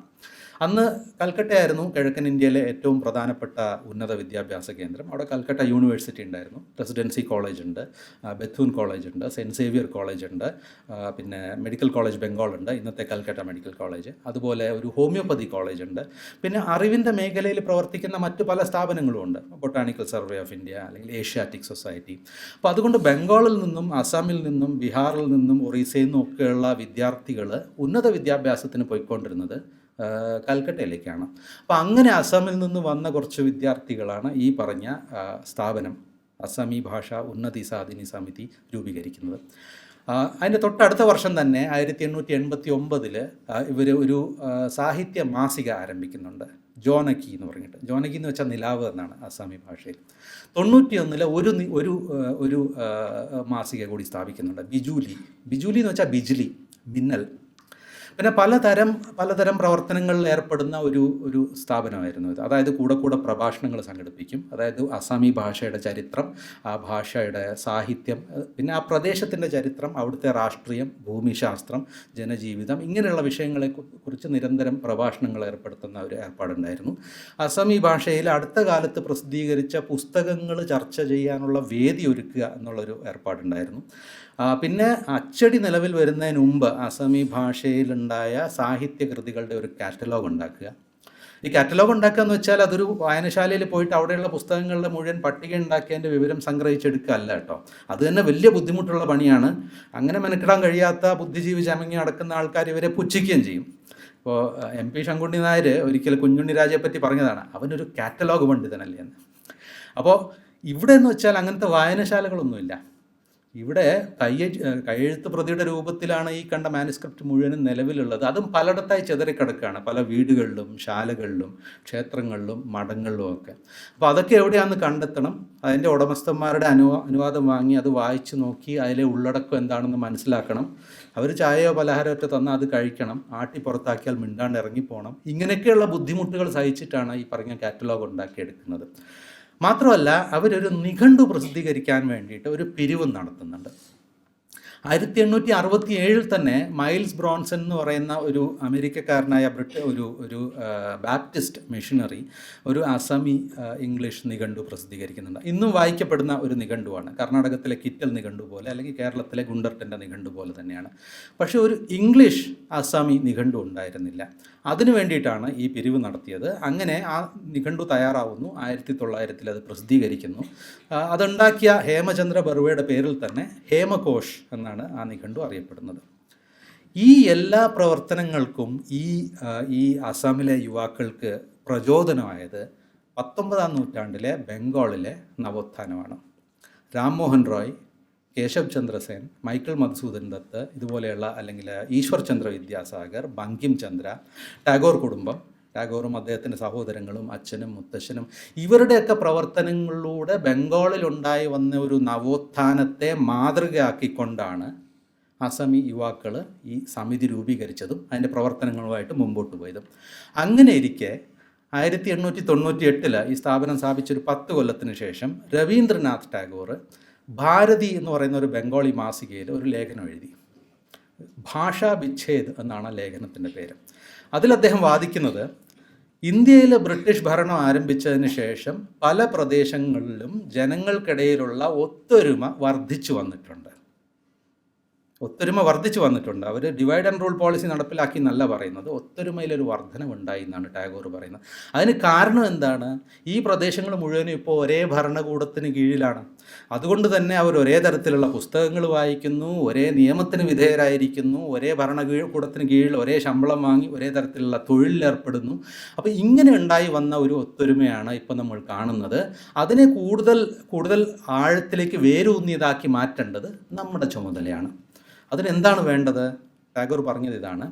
അന്ന് കൽക്കട്ടയായിരുന്നു കിഴക്കൻ ഇന്ത്യയിലെ ഏറ്റവും പ്രധാനപ്പെട്ട ഉന്നത വിദ്യാഭ്യാസ കേന്ദ്രം. അവിടെ കൽക്കട്ട യൂണിവേഴ്സിറ്റി ഉണ്ടായിരുന്നു, റെസിഡൻസി കോളേജ് ഉണ്ട്, ബെത്തൂൻ കോളേജ് ഉണ്ട്, സെൻറ്റ് സേവിയർ കോളേജ് ഉണ്ട്, പിന്നെ മെഡിക്കൽ കോളേജ് ബംഗാൾ ഉണ്ട്, ഇന്നത്തെ കൽക്കട്ട മെഡിക്കൽ കോളേജ്. അതുപോലെ ഒരു ഹോമിയോപ്പതി കോളേജ് ഉണ്ട്. പിന്നെ അറിവിൻ്റെ മേഖലയിൽ പ്രവർത്തിക്കുന്ന മറ്റ് പല സ്ഥാപനങ്ങളും ഉണ്ട്, ബൊട്ടാണിക്കൽ സർവേ ഓഫ് ഇന്ത്യ അല്ലെങ്കിൽ ഏഷ്യാറ്റിക് സൊസൈറ്റി. അപ്പോൾ അതുകൊണ്ട് ബംഗാളിൽ നിന്നും അസാമിൽ നിന്നും ബീഹാറിൽ നിന്നും ഒറീസയിൽ നിന്നും ഒക്കെയുള്ള വിദ്യാർത്ഥികൾ ഉന്നത വിദ്യാഭ്യാസത്തിന് പോയിക്കൊണ്ടിരുന്നത് കൽക്കട്ടയിലേക്കാണ്. അപ്പോൾ അങ്ങനെ അസമിൽ നിന്ന് വന്ന കുറച്ച് വിദ്യാർത്ഥികളാണ് ഈ പറഞ്ഞ സ്ഥാപനം അസാമി ഭാഷ ഉന്നതി സാധിനി സമിതി രൂപീകരിക്കുന്നത്. അതിൻ്റെ തൊട്ടടുത്ത വർഷം തന്നെ 1889 ഇവർ ഒരു സാഹിത്യ മാസിക ആരംഭിക്കുന്നുണ്ട്, ജോനകി എന്ന് പറഞ്ഞിട്ട്. ജോനകി എന്ന് വെച്ചാൽ നിലാവ് എന്നാണ് അസാമി ഭാഷയിൽ. 91 ഒരു മാസിക കൂടി സ്ഥാപിക്കുന്നുണ്ട്, ബിജൂലി എന്ന് വെച്ചാൽ ബിജ്ലി, മിന്നൽ. പിന്നെ പലതരം പ്രവർത്തനങ്ങളിൽ ഏർപ്പെടുന്ന ഒരു സ്ഥാപനമായിരുന്നു ഇത്. അതായത് കൂടെ പ്രഭാഷണങ്ങൾ സംഘടിപ്പിക്കും. അതായത് അസാമി ഭാഷയുടെ ചരിത്രം, ആ ഭാഷയുടെ സാഹിത്യം, പിന്നെ ആ പ്രദേശത്തിൻ്റെ ചരിത്രം, അവിടുത്തെ രാഷ്ട്രീയം, ഭൂമിശാസ്ത്രം, ജനജീവിതം, ഇങ്ങനെയുള്ള വിഷയങ്ങളെ കുറിച്ച് നിരന്തരം പ്രഭാഷണങ്ങൾ ഏർപ്പെടുത്തുന്ന ഒരു ഏർപ്പാടുണ്ടായിരുന്നു. അസാമി ഭാഷയിൽ അടുത്ത കാലത്ത് പ്രസിദ്ധീകരിച്ച പുസ്തകങ്ങൾ ചർച്ച ചെയ്യാനുള്ള വേദി ഒരുക്കുക എന്നുള്ളൊരു ഏർപ്പാടുണ്ടായിരുന്നു. പിന്നെ അച്ചടി നിലവിൽ വരുന്നതിന് മുമ്പ് അസാമി ഭാഷയിലുണ്ടായ സാഹിത്യകൃതികളുടെ ഒരു കാറ്റലോഗ് ഉണ്ടാക്കുക. ഈ കാറ്റലോഗ് ഉണ്ടാക്കുക എന്ന് വെച്ചാൽ അതൊരു വായനശാലയിൽ പോയിട്ട് അവിടെയുള്ള പുസ്തകങ്ങളുടെ മുഴുവൻ പട്ടിക ഉണ്ടാക്കിയതിൻ്റെ വിവരം സംഗ്രഹിച്ചെടുക്കുക അല്ല കേട്ടോ. അത് തന്നെ വലിയ ബുദ്ധിമുട്ടുള്ള പണിയാണ്. അങ്ങനെ മെനക്കിടാൻ കഴിയാത്ത ബുദ്ധിജീവി ചമങ്ങി നടക്കുന്ന ആൾക്കാർ ഇവരെ പുച്ഛിക്കുകയും ചെയ്യും. ഇപ്പോൾ MP ശങ്കുണ്ണി നായർ ഒരിക്കൽ കുഞ്ഞുണ്ണി രാജയെ പറ്റി പറഞ്ഞതാണ്, അവനൊരു കാറ്റലോഗ് പണ്ഡിതനല്ലേ എന്ന്. അപ്പോൾ ഇവിടെ എന്ന് വെച്ചാൽ അങ്ങനത്തെ വായനശാലകളൊന്നുമില്ല. ഇവിടെ കയ്യെഴുത്ത് പ്രതിയുടെ രൂപത്തിലാണ് ഈ കണ്ട മാനുസ്ക്രിപ്റ്റ് മുഴുവനും നിലവിലുള്ളത്. അതും പലയിടത്തായി ചിതറിക്കിടക്കുകയാണ്, പല വീടുകളിലും ശാലകളിലും ക്ഷേത്രങ്ങളിലും മഠങ്ങളിലും ഒക്കെ. അപ്പോൾ അതൊക്കെ എവിടെയാണെന്ന് കണ്ടെത്തണം. അതിൻ്റെ ഉടമസ്ഥന്മാരുടെ അനുവാദം വാങ്ങി അത് വായിച്ച് നോക്കി അതിലെ ഉള്ളടക്കം എന്താണെന്ന് മനസ്സിലാക്കണം. അവർ ചായയോ പലഹാരമോ ഒക്കെ തന്നാൽ അത് കഴിക്കണം. ആട്ടി പുറത്താക്കിയാൽ മിണ്ടാണ്ട് ഇറങ്ങിപ്പോകണം. ഇങ്ങനെയൊക്കെയുള്ള ബുദ്ധിമുട്ടുകൾ സഹിച്ചിട്ടാണ് ഈ പറഞ്ഞ കാറ്റലോഗ് ഉണ്ടാക്കിയെടുക്കുന്നത്. മാത്രമല്ല, അവരൊരു നിഘണ്ടു പ്രസിദ്ധീകരിക്കാൻ വേണ്ടിയിട്ട് ഒരു പിരിവ് നടത്തുന്നുണ്ട്. 1867 തന്നെ മൈൽസ് ബ്രോൺസൺ എന്ന് പറയുന്ന ഒരു അമേരിക്കക്കാരനായ ഒരു ബാപ്റ്റിസ്റ്റ് മിഷണറി ഒരു അസാമി ഇംഗ്ലീഷ് നിഘണ്ടു പ്രസിദ്ധീകരിക്കുന്നുണ്ട്. ഇന്നും വായിക്കപ്പെടുന്ന ഒരു നിഘണ്ടുവാണ്. കർണാടകത്തിലെ കിറ്റൽ നിഘണ്ടു പോലെ അല്ലെങ്കിൽ കേരളത്തിലെ ഗുണ്ടർട്ടൻ്റെ നിഘണ്ടു പോലെ തന്നെയാണ്. പക്ഷേ ഒരു ഇംഗ്ലീഷ് അസാമി നിഘണ്ടു ഉണ്ടായിരുന്നില്ല. അതിനു വേണ്ടിയിട്ടാണ് ഈ പിരിവ് നടത്തിയത്. അങ്ങനെ ആ നിഘണ്ടു തയ്യാറാവുന്നു. 1900 അത് പ്രസിദ്ധീകരിക്കുന്നു. അതുണ്ടാക്കിയ ഹേമചന്ദ്ര ബർവയുടെ പേരിൽ തന്നെ ഹേമകോഷ് എന്നാണ് എന്നാണ് ആ നിഘണ്ടു അറിയപ്പെടുന്നത്. ഈ എല്ലാ പ്രവർത്തനങ്ങൾക്കും ഈ അസമിലെ യുവാക്കൾക്ക് പ്രചോദനമായത് 19-ാം നൂറ്റാണ്ടിലെ ബംഗാളിലെ നവോത്ഥാനമാണ്. രാംമോഹൻ റോയ്, കേശവ് ചന്ദ്ര സെൻ, മൈക്കിൾ മധുസൂദൻ ദത്ത് ഇതുപോലെയുള്ള, അല്ലെങ്കിൽ ഈശ്വർ ചന്ദ്ര വിദ്യാസാഗർ, ബങ്കിം ചന്ദ്ര, ടാഗോർ കുടുംബം, ടാഗോറും അദ്ദേഹത്തിൻ്റെ സഹോദരങ്ങളും അച്ഛനും മുത്തശ്ശനും, ഇവരുടെയൊക്കെ പ്രവർത്തനങ്ങളിലൂടെ ബംഗാളിലുണ്ടായി വന്ന ഒരു നവോത്ഥാനത്തെ മാതൃകയാക്കിക്കൊണ്ടാണ് അസമി യുവാക്കൾ ഈ സമിതി രൂപീകരിച്ചതും അതിൻ്റെ പ്രവർത്തനങ്ങളുമായിട്ട് മുമ്പോട്ട് പോയതും. അങ്ങനെ ഇരിക്കെ 1898 ഈ സ്ഥാപനം സ്ഥാപിച്ചൊരു 10 കൊല്ലത്തിന് ശേഷം രവീന്ദ്രനാഥ് ടാഗോർ ഭാരതി എന്ന് പറയുന്ന ഒരു ബംഗാളി മാസികയിൽ ഒരു ലേഖനം എഴുതി. ഭാഷാ വിച്ഛേദ് എന്നാണ് ആ ലേഖനത്തിൻ്റെ പേര്. അതിൽ അദ്ദേഹം വാദിക്കുന്നത്, ഇന്ത്യയിൽ ബ്രിട്ടീഷ് ഭരണം ആരംഭിച്ചതിന് ശേഷം പല പ്രദേശങ്ങളിലും ജനങ്ങൾക്കിടയിലുള്ള ഒത്തൊരുമ വർദ്ധിച്ചു വന്നിട്ടുണ്ട്. അവർ ഡിവൈഡ് ആൻഡ് റൂൾ പോളിസി നടപ്പിലാക്കി എന്നല്ല പറയുന്നത്, ഒത്തൊരുമയിലൊരു വർധനവുണ്ടായി എന്നാണ് ടാഗോർ പറയുന്നത്. അതിന് കാരണം എന്താണ്? ഈ പ്രദേശങ്ങൾ മുഴുവനും ഇപ്പോൾ ഒരേ ഭരണകൂടത്തിന് കീഴിലാണ്. അതുകൊണ്ട് തന്നെ അവർ ഒരേ തരത്തിലുള്ള പുസ്തകങ്ങൾ വായിക്കുന്നു, ഒരേ നിയമത്തിന് വിധേയരായിരിക്കുന്നു, ഒരേ ഭരണകൂടത്തിന് കീഴിൽ ഒരേ ശമ്പളം വാങ്ങി ഒരേ തരത്തിലുള്ള തൊഴിലിലേർപ്പെടുന്നു. അപ്പോൾ ഇങ്ങനെ ഉണ്ടായി വന്ന ഒരു ഒത്തൊരുമയാണ് ഇപ്പോൾ നമ്മൾ കാണുന്നത്. അതിനെ കൂടുതൽ ആഴത്തിലേക്ക് വേരൂന്നിയതാക്കി മാറ്റേണ്ടത് നമ്മുടെ ചുമതലയാണ്. അതിനെന്താണ് വേണ്ടത്? ടാഗോർ പറഞ്ഞത് ഇതാണ്: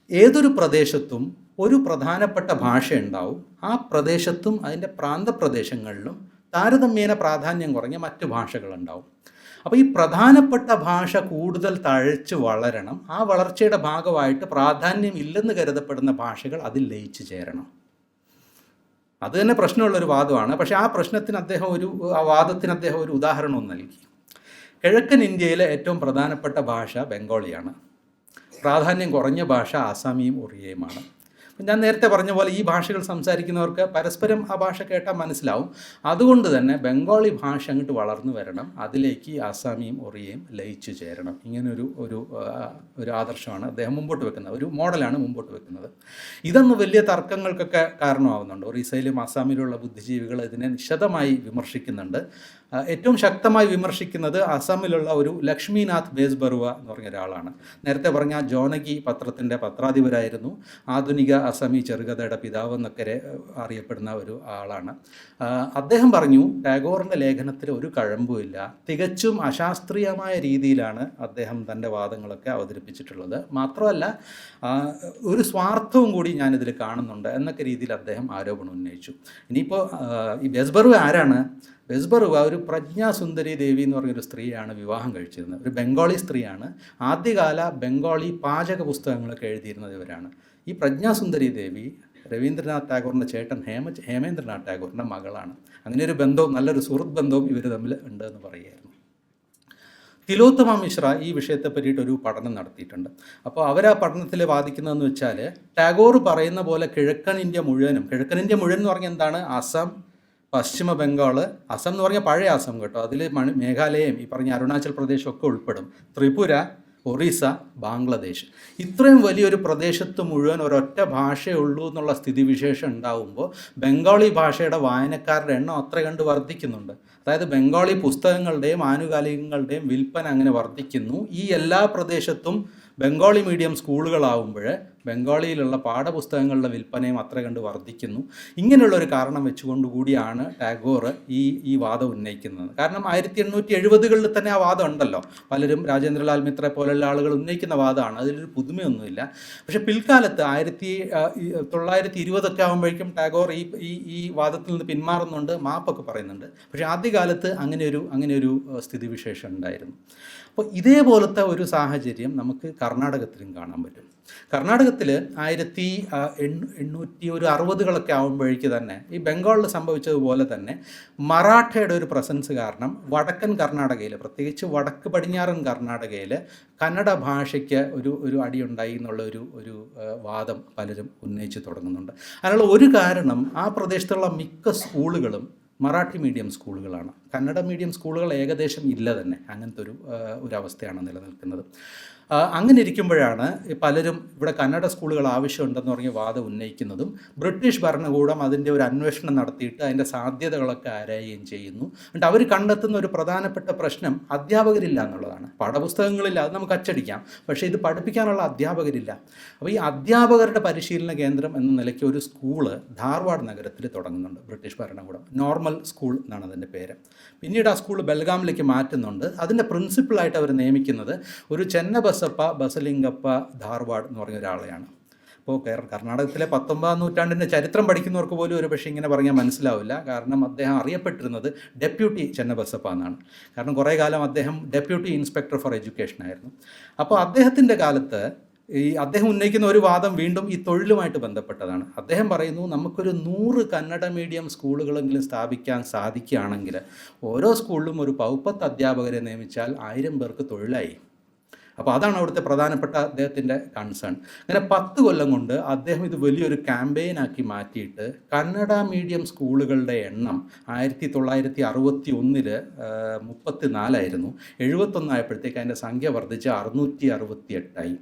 ഏതൊരു പ്രദേശത്തും ഒരു പ്രധാനപ്പെട്ട ഭാഷ ഉണ്ടാവും. ആ പ്രദേശത്തും അതിൻ്റെ പ്രാന്തപ്രദേശങ്ങളിലും താരതമ്യേന പ്രാധാന്യം കുറഞ്ഞ മറ്റ് ഭാഷകളുണ്ടാവും. അപ്പോൾ ഈ പ്രധാനപ്പെട്ട ഭാഷ കൂടുതൽ തഴച്ച് വളരണം. ആ വളർച്ചയുടെ ഭാഗമായിട്ട് പ്രാധാന്യം ഇല്ലെന്ന് കരുതപ്പെടുന്ന ഭാഷകൾ അതിൽ ലയിച്ചു ചേരണം. അത് തന്നെ പ്രശ്നമുള്ളൊരു വാദമാണ്. പക്ഷേ ആ വാദത്തിന് അദ്ദേഹം ഒരു ഉദാഹരണവും നൽകി. കിഴക്കൻ ഇന്ത്യയിലെ ഏറ്റവും പ്രധാനപ്പെട്ട ഭാഷ ബംഗാളിയാണ്. പ്രാധാന്യം കുറഞ്ഞ ഭാഷ ആസാമിയും ഒറിയയുമാണ്. ഞാൻ നേരത്തെ പറഞ്ഞ പോലെ ഈ ഭാഷകൾ സംസാരിക്കുന്നവർക്ക് പരസ്പരം ആ ഭാഷ കേട്ടാൽ മനസ്സിലാവും. അതുകൊണ്ട് തന്നെ ബംഗാളി ഭാഷ അങ്ങോട്ട് വളർന്നു വരണം, അതിലേക്ക് ആസാമിയും ഒറിയയും ലയിച്ചു ചേരണം. ഇങ്ങനൊരു ആദർശമാണ് അദ്ദേഹം മുമ്പോട്ട് വെക്കുന്നത്, ഒരു മോഡലാണ് മുമ്പോട്ട് വെക്കുന്നത്. ഇതൊന്നും വലിയ തർക്കങ്ങൾക്കൊക്കെ കാരണമാവുന്നുണ്ട്. ഒറീസയിലും ആസാമിലുള്ള ബുദ്ധിജീവികൾ ഇതിനെ നിശിതമായി വിമർശിക്കുന്നുണ്ട്. ഏറ്റവും ശക്തമായി വിമർശിക്കുന്നത് അസമിലുള്ള ഒരു ലക്ഷ്മിനാഥ് ബേസ്ബറുവ എന്ന് പറഞ്ഞ ഒരാളാണ്. നേരത്തെ പറഞ്ഞ ജോനകി പത്രത്തിൻ്റെ പത്രാധിപരായിരുന്നു. ആധുനിക അസമി ചെറുകഥയുടെ പിതാവ് എന്നൊക്കെ അറിയപ്പെടുന്ന ഒരു ആളാണ്. അദ്ദേഹം പറഞ്ഞു, ടാഗോറിൻ്റെ ലേഖനത്തിൽ ഒരു കഴമ്പുമില്ല, തികച്ചും അശാസ്ത്രീയമായ രീതിയിലാണ് അദ്ദേഹം തൻ്റെ വാദങ്ങളൊക്കെ അവതരിപ്പിച്ചിട്ടുള്ളത്. മാത്രമല്ല ഒരു സ്വാർത്ഥവും കൂടി ഞാനിതിൽ കാണുന്നുണ്ട് എന്നൊക്കെ രീതിയിൽ അദ്ദേഹം ആരോപണം ഉന്നയിച്ചു. ഇനിയിപ്പോൾ ഈ ബേസ്ബറുവ ആരാണ്? ബേസ്ബറുവ ഒരു പ്രജ്ഞാസുന്ദരി ദേവി എന്ന് പറഞ്ഞൊരു സ്ത്രീയാണ് വിവാഹം കഴിച്ചിരുന്നത്. ഒരു ബംഗാളി സ്ത്രീയാണ്. ആദ്യകാല ബംഗാളി പാചക പുസ്തകങ്ങളൊക്കെ എഴുതിയിരുന്നത് ഇവരാണ്. ഈ പ്രജ്ഞാസുന്ദരി ദേവി രവീന്ദ്രനാഥ് ടാഗോറിൻ്റെ ചേട്ടൻ ഹേമേന്ദ്രനാഥ് ടാഗോറിൻ്റെ മകളാണ്. അങ്ങനെ ഒരു ബന്ധവും നല്ലൊരു സുഹൃത്ത് ബന്ധവും ഇവർ തമ്മിൽ ഉണ്ട് എന്ന് പറയുമായിരുന്നു. തിലോത്തമ മിശ്ര ഈ വിഷയത്തെ പറ്റിയിട്ടൊരു പഠനം നടത്തിയിട്ടുണ്ട്. അപ്പോൾ അവർ ആ പഠനത്തിൽ വാദിക്കുന്നതെന്ന് വെച്ചാൽ, ടാഗോർ പറയുന്ന പോലെ കിഴക്കൻ ഇന്ത്യ മുഴുവൻ എന്ന് പറഞ്ഞാൽ എന്താണ്? അസം, പശ്ചിമ ബംഗാൾ, അസം എന്ന് പറഞ്ഞാൽ പഴയ അസം കേട്ടോ, അതിൽ മേഘാലയയും ഈ പറഞ്ഞ അരുണാചൽ പ്രദേശമൊക്കെ ഉൾപ്പെടും, ത്രിപുര, ഒറീസ, ബാംഗ്ലാദേശ്. ഇത്രയും വലിയൊരു പ്രദേശത്ത് മുഴുവൻ ഒരൊറ്റ ഭാഷയേ ഉള്ളൂ എന്നുള്ള സ്ഥിതിവിശേഷം ഉണ്ടാകുമ്പോൾ ബംഗാളി ഭാഷയുടെ വായനക്കാരുടെ എണ്ണം അത്ര കണ്ട് വർദ്ധിക്കുന്നുണ്ട്. അതായത് ബംഗാളി പുസ്തകങ്ങളുടെയും ആനുകാലികങ്ങളുടെയും വിൽപ്പന അങ്ങനെ വർദ്ധിക്കുന്നു. ഈ എല്ലാ പ്രദേശത്തും ബംഗാളി മീഡിയം സ്കൂളുകളാവുമ്പോൾ ബംഗാളിയിലുള്ള പാഠപുസ്തകങ്ങളുടെ വിൽപ്പനയും അത്ര കണ്ട് വർദ്ധിക്കുന്നു. ഇങ്ങനെയുള്ളൊരു കാരണം വെച്ചുകൊണ്ടുകൂടിയാണ് ടാഗോർ ഈ വാദം ഉന്നയിക്കുന്നത്. കാരണം 1870-കളിൽ തന്നെ ആ വാദം ഉണ്ടല്ലോ. പലരും രാജേന്ദ്രലാൽ മിത്ര പോലുള്ള ആളുകൾ ഉന്നയിക്കുന്ന വാദമാണ്, അതിലൊരു പുതുമയൊന്നുമില്ല. പക്ഷേ പിൽക്കാലത്ത് 1920 ആകുമ്പോഴേക്കും ടാഗോർ ഈ വാദത്തിൽ നിന്ന് പിന്മാറുന്നുണ്ട്, മാപ്പൊക്കെ പറയുന്നുണ്ട്. പക്ഷേ ആദ്യകാലത്ത് അങ്ങനെയൊരു സ്ഥിതിവിശേഷം ഉണ്ടായിരുന്നു. അപ്പോൾ ഇതേപോലത്തെ ഒരു സാഹചര്യം നമുക്ക് കർണാടകത്തിലും കാണാൻ പറ്റും. കർണാടകത്തിൽ 1860-കളൊക്കെ ആകുമ്പോഴേക്ക് തന്നെ ഈ ബംഗാളിൽ സംഭവിച്ചതുപോലെ തന്നെ മറാഠയുടെ ഒരു പ്രസൻസ് കാരണം വടക്കൻ കർണാടകയിൽ, പ്രത്യേകിച്ച് വടക്ക് പടിഞ്ഞാറൻ കർണാടകയിൽ കന്നഡ ഭാഷയ്ക്ക് ഒരു അടിയുണ്ടായി എന്നുള്ള ഒരു വാദം പലരും ഉന്നയിച്ച് തുടങ്ങുന്നുണ്ട്. അതിനുള്ള ഒരു കാരണം, ആ പ്രദേശത്തുള്ള മിക്ക സ്കൂളുകളും മറാഠി മീഡിയം സ്കൂളുകളാണ്. കന്നഡ മീഡിയം സ്കൂളുകൾ ഏകദേശം ഇല്ല തന്നെ. അങ്ങനത്തെ ഒരു അവസ്ഥയാണ് നിലനിൽക്കുന്നത്. അങ്ങനെ ഇരിക്കുമ്പോഴാണ് പലരും ഇവിടെ കന്നഡ സ്കൂളുകൾ ആവശ്യമുണ്ടെന്ന് പറഞ്ഞ് വാദം ഉന്നയിക്കുന്നതും ബ്രിട്ടീഷ് ഭരണകൂടം അതിൻ്റെ ഒരു അന്വേഷണം നടത്തിയിട്ട് അതിൻ്റെ സാധ്യതകളൊക്കെ ആരായുകയും ചെയ്യുന്നു. എന്നിട്ട് അവർ കണ്ടെത്തുന്ന ഒരു പ്രധാനപ്പെട്ട പ്രശ്നം അധ്യാപകരില്ല എന്നുള്ളതാണ്. പാഠപുസ്തകങ്ങളില്ല, അത് നമുക്ക് അച്ചടിക്കാം, പക്ഷേ ഇത് പഠിപ്പിക്കാനുള്ള അധ്യാപകരില്ല. അപ്പോൾ ഈ അധ്യാപകരുടെ പരിശീലന കേന്ദ്രം എന്ന നിലയ്ക്ക് ഒരു സ്കൂള് ധാർവാഡ് നഗരത്തിൽ തുടങ്ങുന്നുണ്ട് ബ്രിട്ടീഷ് ഭരണകൂടം. നോർമൽ സ്കൂൾ എന്നാണ് അതിൻ്റെ പേര്. പിന്നീട് ആ സ്കൂൾ ബെൽഗാമിലേക്ക് മാറ്റുന്നുണ്ട്. അതിൻ്റെ പ്രിൻസിപ്പളായിട്ട് അവർ നിയമിക്കുന്നത് ഒരു ചെന്നബസപ്പ ബസലിംഗപ്പ ധാർവാഡ് എന്ന് പറഞ്ഞ ഒരാളെയാണ്. അപ്പോൾ കർണാടകത്തിലെ 19-ാം നൂറ്റാണ്ടിൻ്റെ ചരിത്രം പഠിക്കുന്നവർക്ക് പോലും ഒരു പക്ഷേ ഇങ്ങനെ പറഞ്ഞാൽ മനസ്സിലാവില്ല. കാരണം അദ്ദേഹം അറിയപ്പെട്ടിരുന്നത് ഡെപ്യൂട്ടി ചെന്നബസപ്പ എന്നാണ്. കാരണം കുറേ കാലം അദ്ദേഹം ഡെപ്യൂട്ടി ഇൻസ്പെക്ടർ ഫോർ എഡ്യൂക്കേഷൻ ആയിരുന്നു. അപ്പോൾ അദ്ദേഹത്തിൻ്റെ കാലത്ത് അദ്ദേഹം ഉന്നയിക്കുന്ന ഒരു വാദം വീണ്ടും ഈ തൊഴിലുമായിട്ട് ബന്ധപ്പെട്ടതാണ്. അദ്ദേഹം പറയുന്നു, നമുക്കൊരു 100 കന്നഡ മീഡിയം സ്കൂളുകളെങ്കിലും സ്ഥാപിക്കാൻ സാധിക്കുകയാണെങ്കിൽ ഓരോ സ്കൂളിലും ഒരു 10 അധ്യാപകരെ നിയമിച്ചാൽ 1000 പേർക്ക് തൊഴിലായി. അപ്പോൾ അതാണ് അവിടുത്തെ പ്രധാനപ്പെട്ട അദ്ദേഹത്തിൻ്റെ കൺസേൺ. അങ്ങനെ 10 കൊല്ലം കൊണ്ട് അദ്ദേഹം ഇത് വലിയൊരു ക്യാമ്പയിനാക്കി മാറ്റിയിട്ട് കന്നഡ മീഡിയം സ്കൂളുകളുടെ എണ്ണം 1961 34ആയിരുന്നു. 71 ആയപ്പോഴത്തേക്ക് അതിൻ്റെ സംഖ്യ വർദ്ധിച്ച് 668ആയി.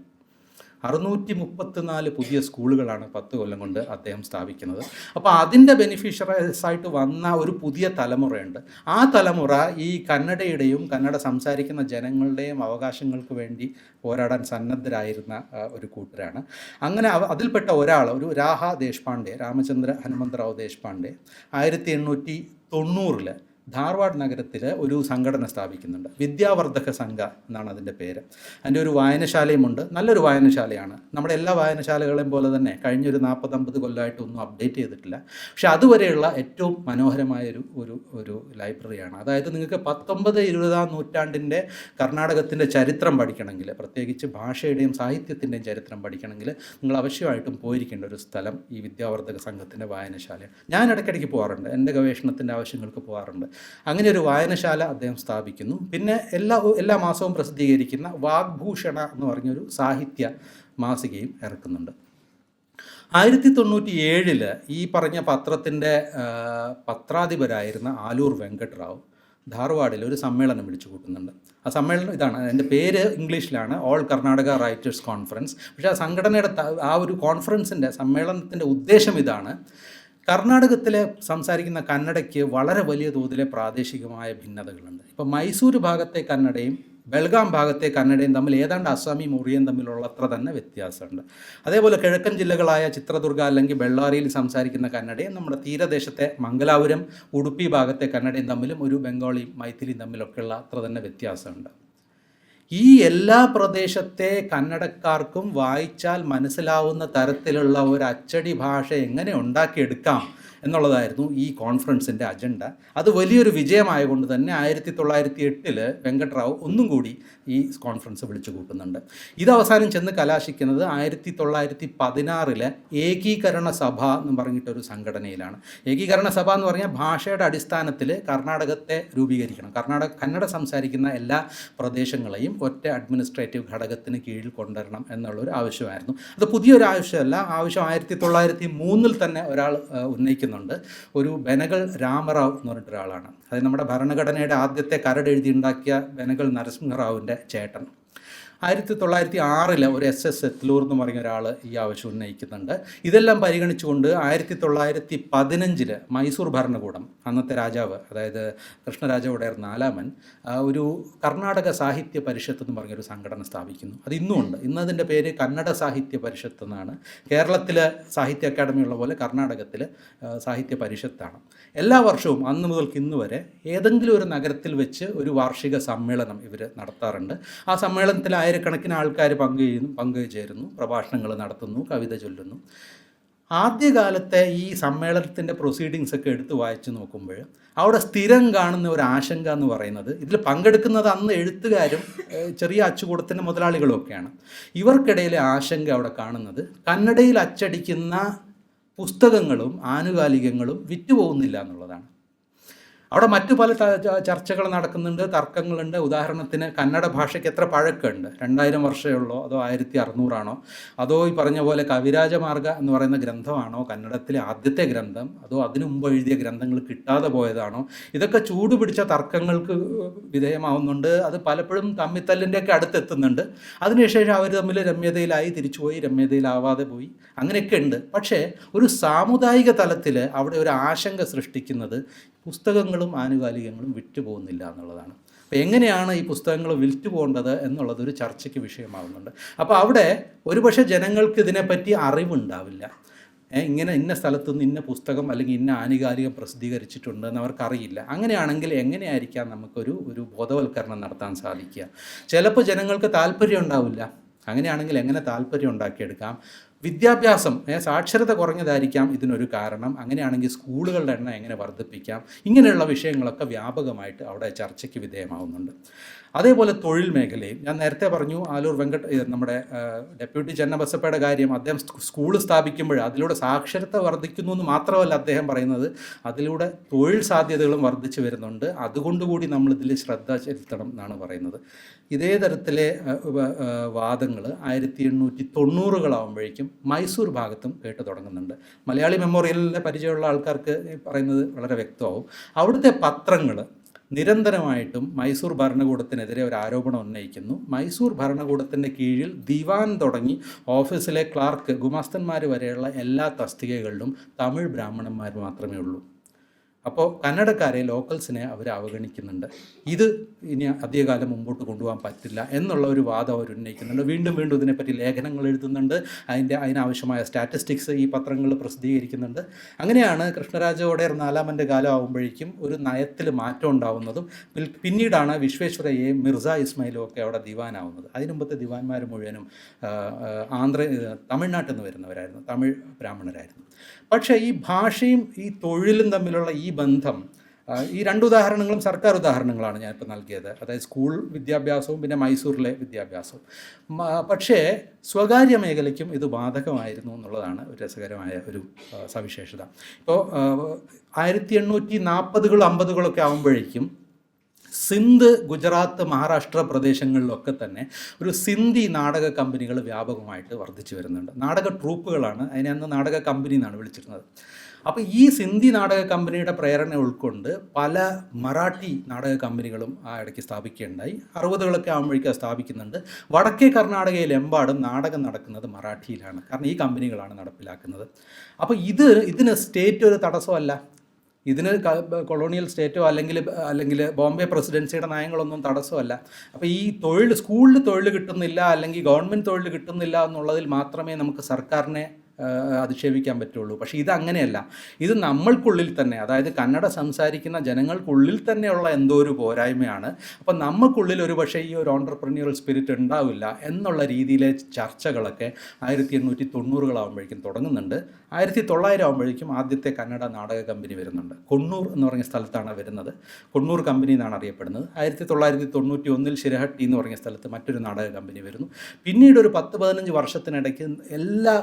634 പുതിയ സ്കൂളുകളാണ് 10 കൊല്ലം കൊണ്ട് അദ്ദേഹം സ്ഥാപിക്കുന്നത്. അപ്പോൾ അതിൻ്റെ ബെനിഫിഷ്യറീസായിട്ട് വന്ന ഒരു പുതിയ തലമുറയുണ്ട്. ആ തലമുറ ഈ കന്നഡയുടെയും കന്നഡ സംസാരിക്കുന്ന ജനങ്ങളുടെയും അവകാശങ്ങൾക്ക് വേണ്ടി പോരാടാൻ സന്നദ്ധരായിരുന്ന ഒരു കൂട്ടരാണ്. അങ്ങനെ അതിൽപ്പെട്ട ഒരാൾ, ഒരു രാമചന്ദ്ര ഹനുമന്തറാവ് ദേശ്പാണ്ഡെ 1890 ധാർവാഡ് നഗരത്തിൽ ഒരു സംഘടന സ്ഥാപിക്കുന്നുണ്ട്. വിദ്യാവർദ്ധക സംഘ എന്നാണ് അതിൻ്റെ പേര്. അതിൻ്റെ ഒരു വായനശാലയുമുണ്ട്. നല്ലൊരു വായനശാലയാണ്. നമ്മുടെ എല്ലാ വായനശാലകളെയും പോലെ തന്നെ കഴിഞ്ഞൊരു 40-50 കൊല്ലമായിട്ട് ഒന്നും അപ്ഡേറ്റ് ചെയ്തിട്ടില്ല. പക്ഷേ അതുവരെയുള്ള ഏറ്റവും മനോഹരമായൊരു ഒരു ലൈബ്രറിയാണ്. അതായത് നിങ്ങൾക്ക് 19-20-ാം നൂറ്റാണ്ടിൻ്റെ കർണാടകത്തിൻ്റെ ചരിത്രം പഠിക്കണമെങ്കിൽ, പ്രത്യേകിച്ച് ഭാഷയുടെയും സാഹിത്യത്തിൻ്റെയും ചരിത്രം പഠിക്കണമെങ്കിൽ നിങ്ങൾ അവശ്യമായിട്ടും പോയിരിക്കേണ്ട ഒരു സ്ഥലം ഈ വിദ്യാവർദ്ധക സംഘത്തിൻ്റെ വായനശാലയാണ്. ഞാൻ ഇടയ്ക്കിടയ്ക്ക് പോകാറുണ്ട്, എൻ്റെ ഗവേഷണത്തിൻ്റെ ആവശ്യങ്ങൾക്ക് പോകാറുണ്ട്. അങ്ങനെ ഒരു വായനശാല അദ്ദേഹം സ്ഥാപിക്കുന്നു. പിന്നെ എല്ലാ മാസവും പ്രസിദ്ധീകരിക്കുന്ന വാഗ്ഭൂഷണ എന്ന് പറഞ്ഞൊരു സാഹിത്യ മാസികയും ഇറക്കുന്നുണ്ട്. 1997 ഈ പറഞ്ഞ പത്രത്തിൻ്റെ പത്രാധിപരായിരുന്ന ആലൂർ വെങ്കട്രാവ് ധാർവാഡിൽ ഒരു സമ്മേളനം വിളിച്ചു കൂട്ടുന്നുണ്ട്. ആ സമ്മേളനം ഇതാണ്, അതിൻ്റെ പേര് ഇംഗ്ലീഷിലാണ്, ഓൾ കർണാടക റൈറ്റേഴ്സ് കോൺഫറൻസ്. പക്ഷേ ആ സംഘടനയുടെ ആ ഒരു കോൺഫറൻസിൻ്റെ സമ്മേളനത്തിൻ്റെ ഉദ്ദേശം ഇതാണ്: കർണാടകത്തിലെ സംസാരിക്കുന്ന കന്നഡയ്ക്ക് വളരെ വലിയ തോതിലെ പ്രാദേശികമായ ഭിന്നതകളുണ്ട്. ഇപ്പോൾ മൈസൂർ ഭാഗത്തെ കന്നഡയും ബെൽഗാം ഭാഗത്തെ കന്നഡയും തമ്മിൽ ഏതാണ്ട് അസാമിയും ഒറിയയും തമ്മിലുള്ള അത്ര തന്നെ വ്യത്യാസമുണ്ട്. അതേപോലെ കിഴക്കൻ ജില്ലകളായ ചിത്രദുർഗ അല്ലെങ്കിൽ ബെള്ളാരിയിൽ സംസാരിക്കുന്ന കന്നഡയും നമ്മുടെ തീരദേശത്തെ മംഗലാപുരം, ഉടുപ്പി ഭാഗത്തെ കന്നഡയും തമ്മിലും ഒരു ബംഗാളിയും മൈഥിലിയും തമ്മിലൊക്കെയുള്ള അത്ര തന്നെ വ്യത്യാസമുണ്ട്. ഈ എല്ലാ പ്രദേശത്തെ കന്നഡക്കാർക്കും വായിച്ചാൽ മനസ്സിലാവുന്ന തരത്തിലുള്ള ഒരു അച്ചടി ഭാഷ എങ്ങനെ ഉണ്ടാക്കിയെടുക്കാം എന്നുള്ളതായിരുന്നു ഈ കോൺഫറൻസിൻ്റെ അജണ്ട. അത് വലിയൊരു വിജയമായതുകൊണ്ട് തന്നെ 1908 വെങ്കട്രാവ് ഒന്നും കൂടി ഈ കോൺഫറൻസ് വിളിച്ചു കൂട്ടുന്നുണ്ട്. ഇത് അവസാനം ചെന്ന് കലാശിക്കുന്നത് 1916 ഏകീകരണ സഭ എന്ന് പറഞ്ഞിട്ടൊരു സംഘടനയിലാണ്. ഏകീകരണ സഭ എന്ന് പറഞ്ഞാൽ ഭാഷയുടെ അടിസ്ഥാനത്തിൽ കർണാടകത്തെ രൂപീകരിക്കണം. കന്നഡ സംസാരിക്കുന്ന എല്ലാ പ്രദേശങ്ങളെയും ഒറ്റ അഡ്മിനിസ്ട്രേറ്റീവ് ഘടകത്തിന് കീഴിൽ കൊണ്ടുവരണം എന്നുള്ളൊരു ആവശ്യമായിരുന്നു. അത് പുതിയൊരു ആവശ്യമല്ല. ആവശ്യം 1903 തന്നെ ഒരാൾ ഉന്നയിക്കുന്നുണ്ട്. ഒരു ബെനഗൽ രാമറാവ് എന്ന് പറഞ്ഞിട്ടൊരാളാണ്. അത് നമ്മുടെ ഭരണഘടനയുടെ ആദ്യത്തെ കരട് എഴുതിയുണ്ടാക്കിയ ബെനഗൽ നരസിംഹറാവുവിൻ്റെ ചേട്ടൻ. 1906 ഒരു SS സെത്ലൂർ എന്ന് പറഞ്ഞ ഒരാൾ ഈ ആവശ്യം ഉന്നയിക്കുന്നുണ്ട്. ഇതെല്ലാം പരിഗണിച്ചുകൊണ്ട് 1915 മൈസൂർ ഭരണകൂടം, അന്നത്തെ രാജാവ് അതായത് കൃഷ്ണരാജ ഒഡയർ 4-മൻ ഒരു കർണാടക സാഹിത്യ പരിഷത്ത് എന്ന് പറഞ്ഞൊരു സംഘടന സ്ഥാപിക്കുന്നു. അത് ഇന്നുമുണ്ട്. ഇന്നതിൻ്റെ പേര് കന്നഡ സാഹിത്യ പരിഷത്ത് എന്നാണ്. കേരളത്തിൽ സാഹിത്യ അക്കാദമി ഉള്ള പോലെ കർണാടകത്തിൽ സാഹിത്യ പരിഷത്താണ്. എല്ലാ വർഷവും അന്ന് മുതൽക്ക് ഇന്ന് വരെ ഏതെങ്കിലും ഒരു നഗരത്തിൽ വെച്ച് ഒരു വാർഷിക സമ്മേളനം ഇവർ നടത്താറുണ്ട്. ആ സമ്മേളനത്തിൽ ആയിരക്കണക്കിന് ആൾക്കാർ പങ്കുചേരുന്നു, പ്രഭാഷണങ്ങൾ നടത്തുന്നു, കവിത ചൊല്ലുന്നു. ആദ്യകാലത്തെ ഈ സമ്മേളനത്തിൻ്റെ പ്രൊസീഡിങ്സ് ഒക്കെ എടുത്ത് വായിച്ച് നോക്കുമ്പോൾ അവിടെ സ്ഥിരം കാണുന്ന ഒരു ആശങ്ക എന്ന് പറയുന്നത്, ഇതിൽ പങ്കെടുക്കുന്നത് അന്ന് എഴുത്തുകാരും ചെറിയ അച്ചുകൂടത്തിൻ്റെ മുതലാളികളും ഒക്കെയാണ്. ഇവർക്കിടയിലെ ആശങ്ക അവിടെ കാണുന്നത് കന്നഡയിൽ അച്ചടിക്കുന്ന പുസ്തകങ്ങളും ആനുകാലികങ്ങളും വിറ്റുപോകുന്നില്ല എന്നുള്ളതാണ്. അവിടെ മറ്റു പല ചർച്ചകൾ നടക്കുന്നുണ്ട്, തർക്കങ്ങളുണ്ട്. ഉദാഹരണത്തിന് കന്നഡ ഭാഷയ്ക്ക് എത്ര പഴക്കമുണ്ട്? 2000 വർഷമേ ഉള്ളോ, അതോ 1600 അതോ ഈ പറഞ്ഞ പോലെ കവിരാജമാർഗ എന്ന് പറയുന്ന ഗ്രന്ഥമാണോ കന്നഡത്തിലെ ആദ്യത്തെ ഗ്രന്ഥം, അതോ അതിനു മുമ്പ് എഴുതിയ ഗ്രന്ഥങ്ങൾ കിട്ടാതെ പോയതാണോ? ഇതൊക്കെ ചൂടുപിടിച്ച തർക്കങ്ങൾക്ക് വിധേയമാവുന്നുണ്ട്. അത് പലപ്പോഴും തമ്മിത്തല്ലിൻ്റെയൊക്കെ അടുത്തെത്തുന്നുണ്ട്. അതിനുശേഷം അവർ തമ്മിൽ രമ്യതയിലായി, തിരിച്ചുപോയി, രമ്യതയിലാവാതെ പോയി, അങ്ങനെയൊക്കെ ഉണ്ട്. പക്ഷേ ഒരു സാമുദായിക തലത്തിൽ അവിടെ ഒരു ആശങ്ക സൃഷ്ടിക്കുന്നത് പുസ്തകങ്ങളും ആനുകാലികങ്ങളും വിറ്റുപോകുന്നില്ല എന്നുള്ളതാണ്. അപ്പോൾ എങ്ങനെയാണ് ഈ പുസ്തകങ്ങൾ വിൽറ്റു പോകേണ്ടത് എന്നുള്ളത് ഒരു ചർച്ചയ്ക്ക് വിഷയമാകുന്നുണ്ട്. അപ്പോൾ അവിടെ ഒരുപക്ഷെ ജനങ്ങൾക്ക് ഇതിനെപ്പറ്റി അറിവുണ്ടാവില്ല. ഇങ്ങനെ ഇന്ന സ്ഥലത്തുനിന്ന് ഇന്ന പുസ്തകം അല്ലെങ്കിൽ ഇന്ന ആനുകാലികം പ്രസിദ്ധീകരിച്ചിട്ടുണ്ട് എന്ന് അവർക്കറിയില്ല. അങ്ങനെയാണെങ്കിൽ എങ്ങനെയായിരിക്കാം നമുക്കൊരു ബോധവൽക്കരണം നടത്താൻ സാധിക്കുക? ചിലപ്പോൾ ജനങ്ങൾക്ക് താല്പര്യം ഉണ്ടാവില്ല. അങ്ങനെയാണെങ്കിൽ എങ്ങനെ താല്പര്യം ഉണ്ടാക്കിയെടുക്കാം? വിദ്യാഭ്യാസം, സാക്ഷരത കുറഞ്ഞതായിരിക്കാം ഇതിനൊരു കാരണം. അങ്ങനെയാണെങ്കിൽ സ്കൂളുകളുടെ എണ്ണം എങ്ങനെ വർദ്ധിപ്പിക്കാം? ഇങ്ങനെയുള്ള വിഷയങ്ങളൊക്കെ വ്യാപകമായിട്ട് അവിടെ ചർച്ചയ്ക്ക് വിധേയമാവുന്നുണ്ട്. അതേപോലെ തൊഴിൽ മേഖലയും ഞാൻ നേരത്തെ പറഞ്ഞു, ആലൂർ നമ്മുടെ ഡെപ്യൂട്ടി ചെന്നബസപ്പയുടെ കാര്യം. അദ്ദേഹം സ്കൂൾ സ്ഥാപിക്കുമ്പോൾ അതിലൂടെ സാക്ഷരത വർദ്ധിക്കുന്നു എന്ന് മാത്രമല്ല അദ്ദേഹം പറയുന്നത്, അതിലൂടെ തൊഴിൽ സാധ്യതകളും വർദ്ധിച്ചു വരുന്നുണ്ട്. അതുകൊണ്ടുകൂടി നമ്മളിതിൽ ശ്രദ്ധ ചെലുത്തണം എന്നാണ് പറയുന്നത്. ഇതേ തരത്തിലെ വാദങ്ങൾ 1890 മൈസൂർ ഭാഗത്തും കേട്ട് തുടങ്ങുന്നുണ്ട്. മലയാളി മെമ്മോറിയലിലെ പരിചയമുള്ള ആൾക്കാർക്ക് പറയുന്നത് വളരെ വ്യക്തമാവും. അവിടുത്തെ പത്രങ്ങൾ നിരന്തരമായിട്ടും മൈസൂർ ഭരണകൂടത്തിനെതിരെ ഒരു ആരോപണം ഉന്നയിക്കുന്നു. മൈസൂർ ഭരണകൂടത്തിൻ്റെ കീഴിൽ ദിവാൻ തുടങ്ങി ഓഫീസിലെ ക്ലാർക്ക്, ഗുമാസ്തന്മാർ വരെയുള്ള എല്ലാ തസ്തികകളിലും തമിഴ് ബ്രാഹ്മണന്മാർ മാത്രമേ ഉള്ളൂ. അപ്പോൾ കന്നഡക്കാരെ, ലോക്കൽസിനെ അവർ അവഗണിക്കുന്നുണ്ട്. ഇത് ഇനി അധികകാലം മുമ്പോട്ട് കൊണ്ടുപോകാൻ പറ്റില്ല എന്നുള്ള ഒരു വാദം അവർ ഉന്നയിക്കുന്നുണ്ട്. വീണ്ടും വീണ്ടും ഇതിനെപ്പറ്റി ലേഖനങ്ങൾ എഴുതുന്നുണ്ട്. അതിനാവശ്യമായ സ്റ്റാറ്റിസ്റ്റിക്സ് ഈ പത്രങ്ങളിൽ പ്രസിദ്ധീകരിക്കുന്നുണ്ട്. അങ്ങനെയാണ് കൃഷ്ണരാജ ഒഡേർ 4ാമൻ്റെ കാലം ആകുമ്പോഴേക്കും ഒരു നയത്തിൽ മാറ്റം ഉണ്ടാവുന്നതും പിന്നീടാണ് വിശ്വേശ്വരയ്യയും മിർസ ഇസ്മായിലും ഒക്കെ അവിടെ ദിവാനാവുന്നത്. അതിനു മുമ്പത്തെ ദിവാന്മാർ മുഴുവനും തമിഴ്നാട്ടിൽ നിന്ന് വരുന്നവരായിരുന്നു, തമിഴ് ബ്രാഹ്മണരായിരുന്നു. പക്ഷേ ഈ ഭാഷയും ഈ തൊഴിലും തമ്മിലുള്ള ഈ ബന്ധം, ഈ 2 ഉദാഹരണങ്ങളും സർക്കാർ ഉദാഹരണങ്ങളാണ് ഞാനിപ്പോൾ നൽകിയത്. അതായത് സ്കൂൾ വിദ്യാഭ്യാസവും പിന്നെ മൈസൂരിലെ വിദ്യാഭ്യാസവും. പക്ഷേ സ്വകാര്യ മേഖലയ്ക്കും ഇത് ബാധകമായിരുന്നു എന്നുള്ളതാണ് ഒരു രസകരമായ ഒരു സവിശേഷത. ഇപ്പോൾ 1840 50 ആകുമ്പോഴേക്കും സിന്ധ്, ഗുജറാത്ത്, മഹാരാഷ്ട്ര പ്രദേശങ്ങളിലൊക്കെ തന്നെ ഒരു സിന്ധി നാടക കമ്പനികൾ വ്യാപകമായിട്ട് വർദ്ധിച്ചു വരുന്നുണ്ട്. നാടക ട്രൂപ്പുകളാണ്, അതിനെ അന്ന് നാടക കമ്പനി എന്നാണ് വിളിച്ചിരുന്നത്. അപ്പോൾ ഈ സിന്ധി നാടക കമ്പനിയുടെ പ്രേരണ ഉൾക്കൊണ്ട് പല മറാഠി നാടക കമ്പനികളും ആ ഇടയ്ക്ക് സ്ഥാപിക്കുകയുണ്ടായി. 60 ആകുമ്പോഴേക്കും സ്ഥാപിക്കുന്നുണ്ട്. വടക്കേ കർണാടകയിലെമ്പാടും നാടകം നടക്കുന്നത് മറാഠിയിലാണ്, കാരണം ഈ കമ്പനികളാണ് നടപ്പിലാക്കുന്നത്. അപ്പോൾ ഇതിന് സ്റ്റേറ്റ് ഒരു തടസ്സമല്ല. ഇതിന് കൊളോണിയൽ സ്റ്റേറ്റോ അല്ലെങ്കിൽ ബോംബെ പ്രസിഡൻസിയുടെ നയങ്ങളൊന്നും തടസ്സമല്ല. അപ്പോൾ ഈ സ്കൂളിൽ തൊഴിൽ കിട്ടുന്നില്ല അല്ലെങ്കിൽ ഗവൺമെൻറ് തൊഴിൽ കിട്ടുന്നില്ല എന്നുള്ളതിൽ മാത്രമേ നമുക്ക് സർക്കാരിനെ അധിക്ഷേപിക്കാൻ പറ്റുള്ളൂ. പക്ഷേ ഇതങ്ങനെയല്ല. ഇത് നമ്മൾക്കുള്ളിൽ തന്നെ, അതായത് കന്നഡ സംസാരിക്കുന്ന ജനങ്ങൾക്കുള്ളിൽ തന്നെയുള്ള എന്തോ ഒരു പോരായ്മയാണ്. അപ്പം നമുക്കുള്ളിൽ ഒരു പക്ഷേ ഈ ഒരു ഓൺട്രപ്രന്യൂറൽ സ്പിരിറ്റ് ഉണ്ടാവില്ല എന്നുള്ള രീതിയിലെ ചർച്ചകളൊക്കെ 1890 തുടങ്ങുന്നുണ്ട്. 1900 ആകുമ്പോഴേക്കും ആദ്യത്തെ കന്നഡ നാടക കമ്പനി വരുന്നുണ്ട്. കൊണ്ണൂർ എന്ന് പറഞ്ഞ സ്ഥലത്താണ് വരുന്നത്. കൊണ്ണൂർ കമ്പനി എന്നാണ് അറിയപ്പെടുന്നത്. 1991 ശിരഹട്ടി എന്ന് പറഞ്ഞ സ്ഥലത്ത് മറ്റൊരു നാടക കമ്പനി വരുന്നു. പിന്നീട് ഒരു 10-15 വർഷത്തിനിടയ്ക്ക് എല്ലാ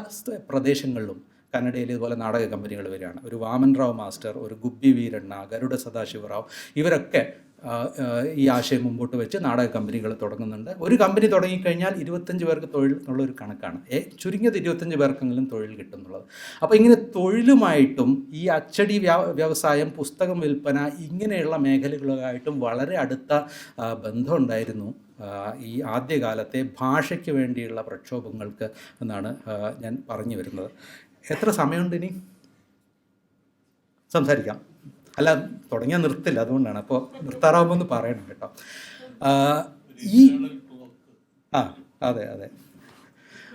പ്രദേശങ്ങളിലും കന്നഡയിൽ ഇതുപോലെ നാടക കമ്പനികൾ വരികയാണ്. ഒരു വാമൻറാവ് മാസ്റ്റർ, ഒരു ഗുബ്ബി വീരണ്ണ, ഗരുഡ സദാശിവറാവ്, ഇവരൊക്കെ ഈ ആശയം മുമ്പോട്ട് വെച്ച് നാടക കമ്പനികൾ തുടങ്ങുന്നുണ്ട്. ഒരു കമ്പനി തുടങ്ങിക്കഴിഞ്ഞാൽ 25 പേർക്ക് തൊഴിൽ എന്നുള്ളൊരു കണക്കാണ്. ചുരുങ്ങിയത് 25 പേർക്കെങ്കിലും തൊഴിൽ കിട്ടും എന്നുള്ളത്. അപ്പോൾ ഇങ്ങനെ തൊഴിലുമായിട്ടും ഈ അച്ചടി വ്യവസായം, പുസ്തകം വിൽപ്പന, ഇങ്ങനെയുള്ള മേഖലകളുമായിട്ടും വളരെ അടുത്ത ബന്ധമുണ്ടായിരുന്നു ഈ ആദ്യകാലത്തെ ഭാഷയ്ക്ക് വേണ്ടിയുള്ള പ്രക്ഷോഭങ്ങൾക്ക് എന്നാണ് ഞാൻ പറഞ്ഞു വരുന്നത്. എത്ര സമയമുണ്ട് ഇനി? സംസാരിക്കാം. അല്ല, തുടങ്ങിയാൽ നിർത്തില്ല, അതുകൊണ്ടാണ്. അപ്പോൾ നിർത്താറാവുമ്പോൾ ഒന്ന് പറയണം കേട്ടോ. അതെ.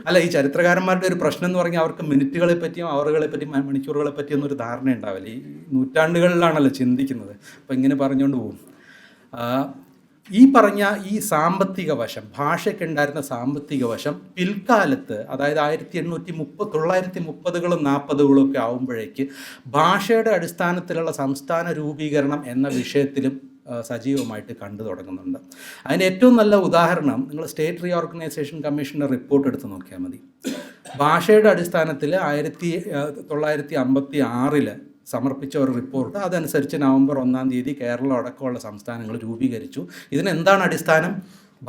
അല്ല, ഈ ചരിത്രകാരന്മാരുടെ ഒരു പ്രശ്നം എന്ന് പറഞ്ഞാൽ അവർക്ക് മിനിറ്റുകളെ പറ്റിയും അവറുകളെ പറ്റിയും മണിക്കൂറുകളെ പറ്റിയൊന്നും ഒരു ധാരണ ഉണ്ടാവില്ല. ഈ നൂറ്റാണ്ടുകളിലാണല്ലോ ചിന്തിക്കുന്നത്. അപ്പോൾ ഇങ്ങനെ പറഞ്ഞുകൊണ്ട് പോകും. ഈ പറഞ്ഞ ഈ സാമ്പത്തിക വശം, ഭാഷയ്ക്കുണ്ടായിരുന്ന സാമ്പത്തിക വശം പിൽക്കാലത്ത്, അതായത് 1930-കളും 40-കളും ഒക്കെ ആകുമ്പോഴേക്ക് ഭാഷയുടെ അടിസ്ഥാനത്തിലുള്ള സംസ്ഥാന രൂപീകരണം എന്ന വിഷയത്തിലും സജീവമായിട്ട് കണ്ടു തുടങ്ങുന്നുണ്ട്. അതിൻ്റെ ഏറ്റവും നല്ല ഉദാഹരണം നിങ്ങൾ സ്റ്റേറ്റ് റീഓർഗനൈസേഷൻ കമ്മീഷൻ്റെ റിപ്പോർട്ട് എടുത്ത് നോക്കിയാൽ മതി. ഭാഷയുടെ അടിസ്ഥാനത്തിൽ 1956 സമർപ്പിച്ച ഒരു റിപ്പോർട്ട്. അതനുസരിച്ച് നവംബർ 1-ാം തീയതി കേരളം അടക്കമുള്ള സംസ്ഥാനങ്ങൾ രൂപീകരിച്ചു. ഇതിനെന്താണ് അടിസ്ഥാനം?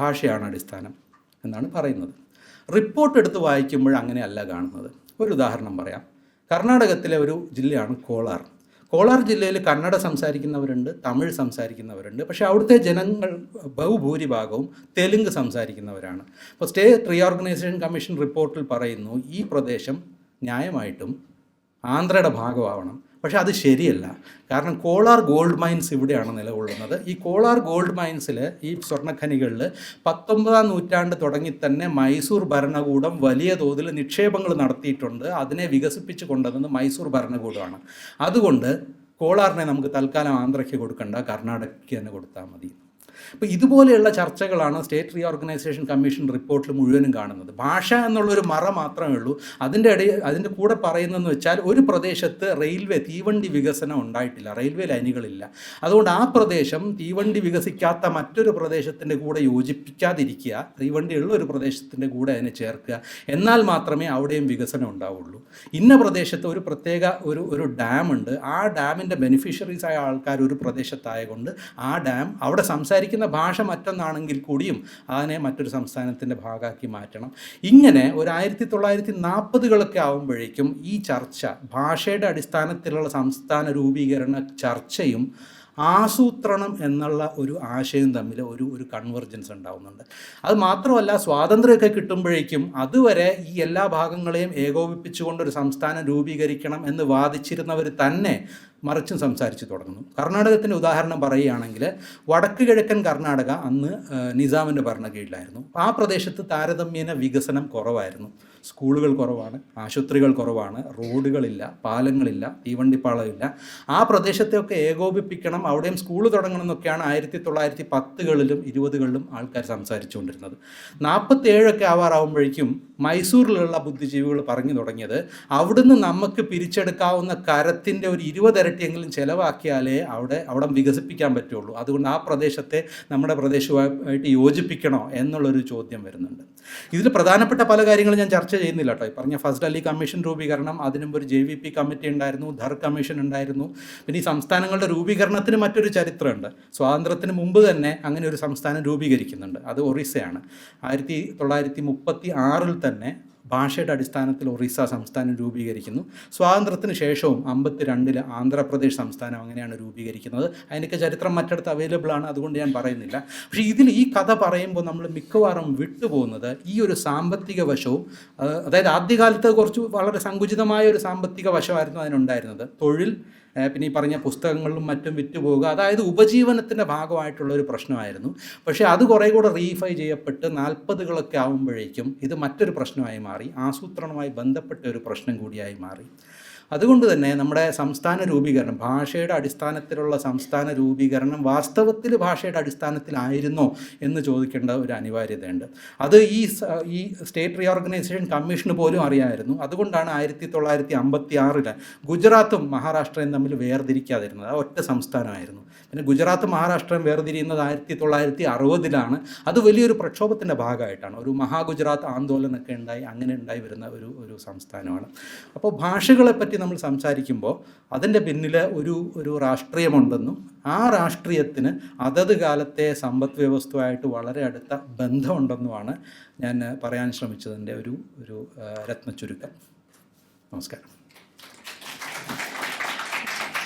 ഭാഷയാണ് അടിസ്ഥാനം എന്നാണ് പറയുന്നത്. റിപ്പോർട്ട് എടുത്ത് വായിക്കുമ്പോൾ അങ്ങനെയല്ല കാണുന്നത്. ഒരു ഉദാഹരണം പറയാം. കർണാടകത്തിലെ ഒരു ജില്ലയാണ് കോലാർ. കോലാർ ജില്ലയിൽ കന്നഡ സംസാരിക്കുന്നവരുണ്ട്, തമിഴ് സംസാരിക്കുന്നവരുണ്ട്. പക്ഷേ അവിടുത്തെ ജനങ്ങൾ ബഹുഭൂരിഭാഗവും തെലുങ്ക് സംസാരിക്കുന്നവരാണ്. അപ്പോൾ സ്റ്റേറ്റ് റീഓർഗനൈസേഷൻ കമ്മീഷൻ റിപ്പോർട്ടിൽ പറയുന്നു ഈ പ്രദേശം ന്യായമായിട്ടും ആന്ധ്രയുടെ ഭാഗമാവണം. പക്ഷേ അത് ശരിയല്ല. കാരണം കോലാർ ഗോൾഡ് മൈൻസ് ഇവിടെയാണ് നിലകൊള്ളുന്നത്. ഈ കോലാർ ഗോൾഡ് മൈൻസിൽ, ഈ സ്വർണ്ണഖനികളിൽ 19-ാം നൂറ്റാണ്ട് തുടങ്ങി തന്നെ മൈസൂർ ഭരണകൂടം വലിയ തോതിൽ നിക്ഷേപങ്ങൾ നടത്തിയിട്ടുണ്ട്. അതിനെ വികസിപ്പിച്ച് കൊണ്ടുവന്നത് മൈസൂർ ഭരണകൂടമാണ്. അതുകൊണ്ട് കോലാറിനെ നമുക്ക് തൽക്കാലം ആന്ധ്രയ്ക്ക് കൊടുക്കണ്ട, കർണാടകയ്ക്ക് തന്നെ കൊടുത്താൽ മതി. അപ്പോൾ ഇതുപോലെയുള്ള ചർച്ചകളാണ് സ്റ്റേറ്റ് റീഓർഗനൈസേഷൻ കമ്മീഷൻ റിപ്പോർട്ടിൽ മുഴുവനും കാണുന്നത്. ഭാഷ എന്നുള്ളൊരു മറ മാത്രമേ ഉള്ളൂ. അതിൻ്റെ കൂടെ പറയുന്നതെന്ന് വെച്ചാൽ ഒരു പ്രദേശത്ത് റെയിൽവേ തീവണ്ടി വികസനം ഉണ്ടായിട്ടില്ല, റെയിൽവേ ലൈനുകളില്ല. അതുകൊണ്ട് ആ പ്രദേശം തീവണ്ടി വികസിക്കാത്ത മറ്റൊരു പ്രദേശത്തിൻ്റെ കൂടെ യോജിപ്പിക്കാതിരിക്കുക, തീവണ്ടിയുള്ള ഒരു പ്രദേശത്തിൻ്റെ കൂടെ അതിനെ ചേർക്കുക. എന്നാൽ മാത്രമേ അവിടെയും വികസനം ഉണ്ടാവുള്ളൂ. ഇന്ന പ്രദേശത്ത് ഒരു പ്രത്യേക ഒരു ഡാമുണ്ട്. ആ ഡാമിൻ്റെ ബെനിഫിഷ്യറീസായ ആൾക്കാർ ഒരു പ്രദേശത്തായതുകൊണ്ട് ആ ഡാം അവിടെ സംസാരിക്കുന്ന ഭാഷ മറ്റൊന്നാണെങ്കിൽ കൂടിയും അതിനെ മറ്റൊരു സംസ്ഥാനത്തിൻ്റെ ഭാഗമാക്കി മാറ്റണം. ഇങ്ങനെ ഒരു 1940-കളൊക്കെ ആകുമ്പോഴേക്കും ഈ ചർച്ച, ഭാഷയുടെ അടിസ്ഥാനത്തിലുള്ള സംസ്ഥാന രൂപീകരണ ചർച്ചയും ആസൂത്രണം എന്നുള്ള ഒരു ആശയം തമ്മിൽ ഒരു കൺവെർജൻസ് ഉണ്ടാവുന്നുണ്ട്. അത് മാത്രമല്ല, സ്വാതന്ത്ര്യമൊക്കെ കിട്ടുമ്പോഴേക്കും അതുവരെ ഈ എല്ലാ ഭാഗങ്ങളെയും ഏകോപിപ്പിച്ചുകൊണ്ടൊരു സംസ്ഥാനം രൂപീകരിക്കണം എന്ന് വാദിച്ചിരുന്നവർ തന്നെ മറിച്ചും സംസാരിച്ച് തുടങ്ങുന്നു. കർണാടകത്തിൻ്റെ ഉദാഹരണം പറയുകയാണെങ്കിൽ, വടക്ക് കിഴക്കൻ കർണാടക അന്ന് നിസാമിൻ്റെ ഭരണ കീഴിലായിരുന്നു. ആ പ്രദേശത്ത് താരതമ്യേന വികസനം കുറവായിരുന്നു. സ്കൂളുകൾ കുറവാണ്, ആശുപത്രികൾ കുറവാണ്, റോഡുകളില്ല, പാലങ്ങളില്ല, തീവണ്ടിപ്പാളമില്ല. ആ പ്രദേശത്തെയൊക്കെ ഏകോപിപ്പിക്കണം, അവിടെയും സ്കൂൾ തുടങ്ങണം എന്നൊക്കെയാണ് 1910-കളിലും 20-കളിലും ആൾക്കാർ സംസാരിച്ചുകൊണ്ടിരുന്നത്. 47 ആവാറാവുമ്പോഴേക്കും മൈസൂരിലുള്ള ബുദ്ധിജീവികൾ പറഞ്ഞു തുടങ്ങിയത്, അവിടുന്ന് നമുക്ക് പിരിച്ചെടുക്കാവുന്ന കരത്തിൻ്റെ ഒരു 20 ഇരട്ടിയെങ്കിലും ചിലവാക്കിയാലേ അവിടെ വികസിപ്പിക്കാൻ പറ്റുള്ളൂ. അതുകൊണ്ട് ആ പ്രദേശത്തെ നമ്മുടെ പ്രദേശവുമായിട്ട് യോജിപ്പിക്കണോ എന്നുള്ളൊരു ചോദ്യം വരുന്നുണ്ട്. ഇതിൽ പ്രധാനപ്പെട്ട പല കാര്യങ്ങളും ഞാൻ ചർച്ച ചെയ്യുന്നില്ല കേട്ടോ. ഈ പറഞ്ഞ ഫസ്റ്റ് അലി കമ്മീഷൻ രൂപീകരണം, അതിനുമ്പോൾ ഒരു JVP കമ്മിറ്റി ഉണ്ടായിരുന്നു, ധർ കമ്മീഷൻ ഉണ്ടായിരുന്നു. പിന്നെ ഈ സംസ്ഥാനങ്ങളുടെ രൂപീകരണത്തിന് മറ്റൊരു ചരിത്രമുണ്ട്. സ്വാതന്ത്ര്യത്തിന് മുമ്പ് തന്നെ അങ്ങനെ ഒരു സംസ്ഥാനം രൂപീകരിക്കുന്നുണ്ട്. അത് ഒറീസയാണ്. 1936-ൽ തന്നെ ഭാഷയുടെ അടിസ്ഥാനത്തിൽ ഒറീസ സംസ്ഥാനം രൂപീകരിക്കുന്നു. സ്വാതന്ത്ര്യത്തിന് ശേഷവും 52-ൽ ആന്ധ്രാപ്രദേശ് സംസ്ഥാനം അങ്ങനെയാണ് രൂപീകരിക്കുന്നത്. അതിനൊക്കെ ചരിത്രം മറ്റിടത്ത് അവൈലബിൾ ആണ്, അതുകൊണ്ട് ഞാൻ പറയുന്നില്ല. പക്ഷേ ഇതിൽ ഈ കഥ പറയുമ്പോൾ നമ്മൾ മിക്കവാറും വിട്ടുപോകുന്നത് ഈ ഒരു സാമ്പത്തിക വശവും, അതായത് ആദ്യകാലത്ത് കുറച്ച് വളരെ സങ്കുചിതമായ ഒരു സാമ്പത്തിക വശമായിരുന്നു അതിനുണ്ടായിരുന്നത്. തൊഴിൽ, പിന്നെ ഈ പറഞ്ഞ പുസ്തകങ്ങളിലും മറ്റും വിറ്റുപോകുക, അതായത് ഉപജീവനത്തിൻ്റെ ഭാഗമായിട്ടുള്ള ഒരു പ്രശ്നമായിരുന്നു. പക്ഷേ അത് കുറേ കൂടെ റീഫൈ ചെയ്യപ്പെട്ട് 40-കളൊക്കെ ആകുമ്പോഴേക്കും ഇത് മറ്റൊരു പ്രശ്നമായി മാറി, ആസൂത്രണവുമായി ബന്ധപ്പെട്ട ഒരു പ്രശ്നം കൂടിയായി മാറി. അതുകൊണ്ട് തന്നെ നമ്മുടെ സംസ്ഥാന രൂപീകരണം, ഭാഷയുടെ അടിസ്ഥാനത്തിലുള്ള സംസ്ഥാന രൂപീകരണം വാസ്തവത്തിൽ ഭാഷയുടെ അടിസ്ഥാനത്തിലായിരുന്നോ എന്ന് ചോദിക്കേണ്ട ഒരു അനിവാര്യതയുണ്ട്. അത് ഈ സ്റ്റേറ്റ് റീഓർഗനൈസേഷൻ കമ്മീഷന് പോലും അറിയാമായിരുന്നു. അതുകൊണ്ടാണ് 1956-ൽ ഗുജറാത്തും മഹാരാഷ്ട്രയും തമ്മിൽ വേർതിരിക്കാതിരുന്നത്. അത് ഒറ്റ സംസ്ഥാനമായിരുന്നു. പിന്നെ ഗുജറാത്ത് മഹാരാഷ്ട്രയും വേർതിരിയുന്നത് 1960-ലാണ്. അത് വലിയൊരു പ്രക്ഷോഭത്തിൻ്റെ ഭാഗമായിട്ടാണ്. ഒരു മഹാഗുജറാത്ത് ആന്തോലനമൊക്കെ അങ്ങനെ ഉണ്ടായി വരുന്ന ഒരു സംസ്ഥാനമാണ്. അപ്പോൾ ഭാഷകളെപ്പറ്റി നമ്മൾ സംസാരിക്കുമ്പോൾ അതിൻ്റെ പിന്നിൽ ഒരു രാഷ്ട്രീയമുണ്ടെന്നും ആ രാഷ്ട്രീയത്തിന് അതത് കാലത്തെ സമ്പദ് വ്യവസ്ഥയുമായിട്ട് വളരെ അടുത്ത ബന്ധമുണ്ടെന്നുമാണ് ഞാൻ പറയാൻ ശ്രമിച്ചതിൻ്റെ ഒരു രത്നച്ചുരുക്കം. നമസ്കാരം.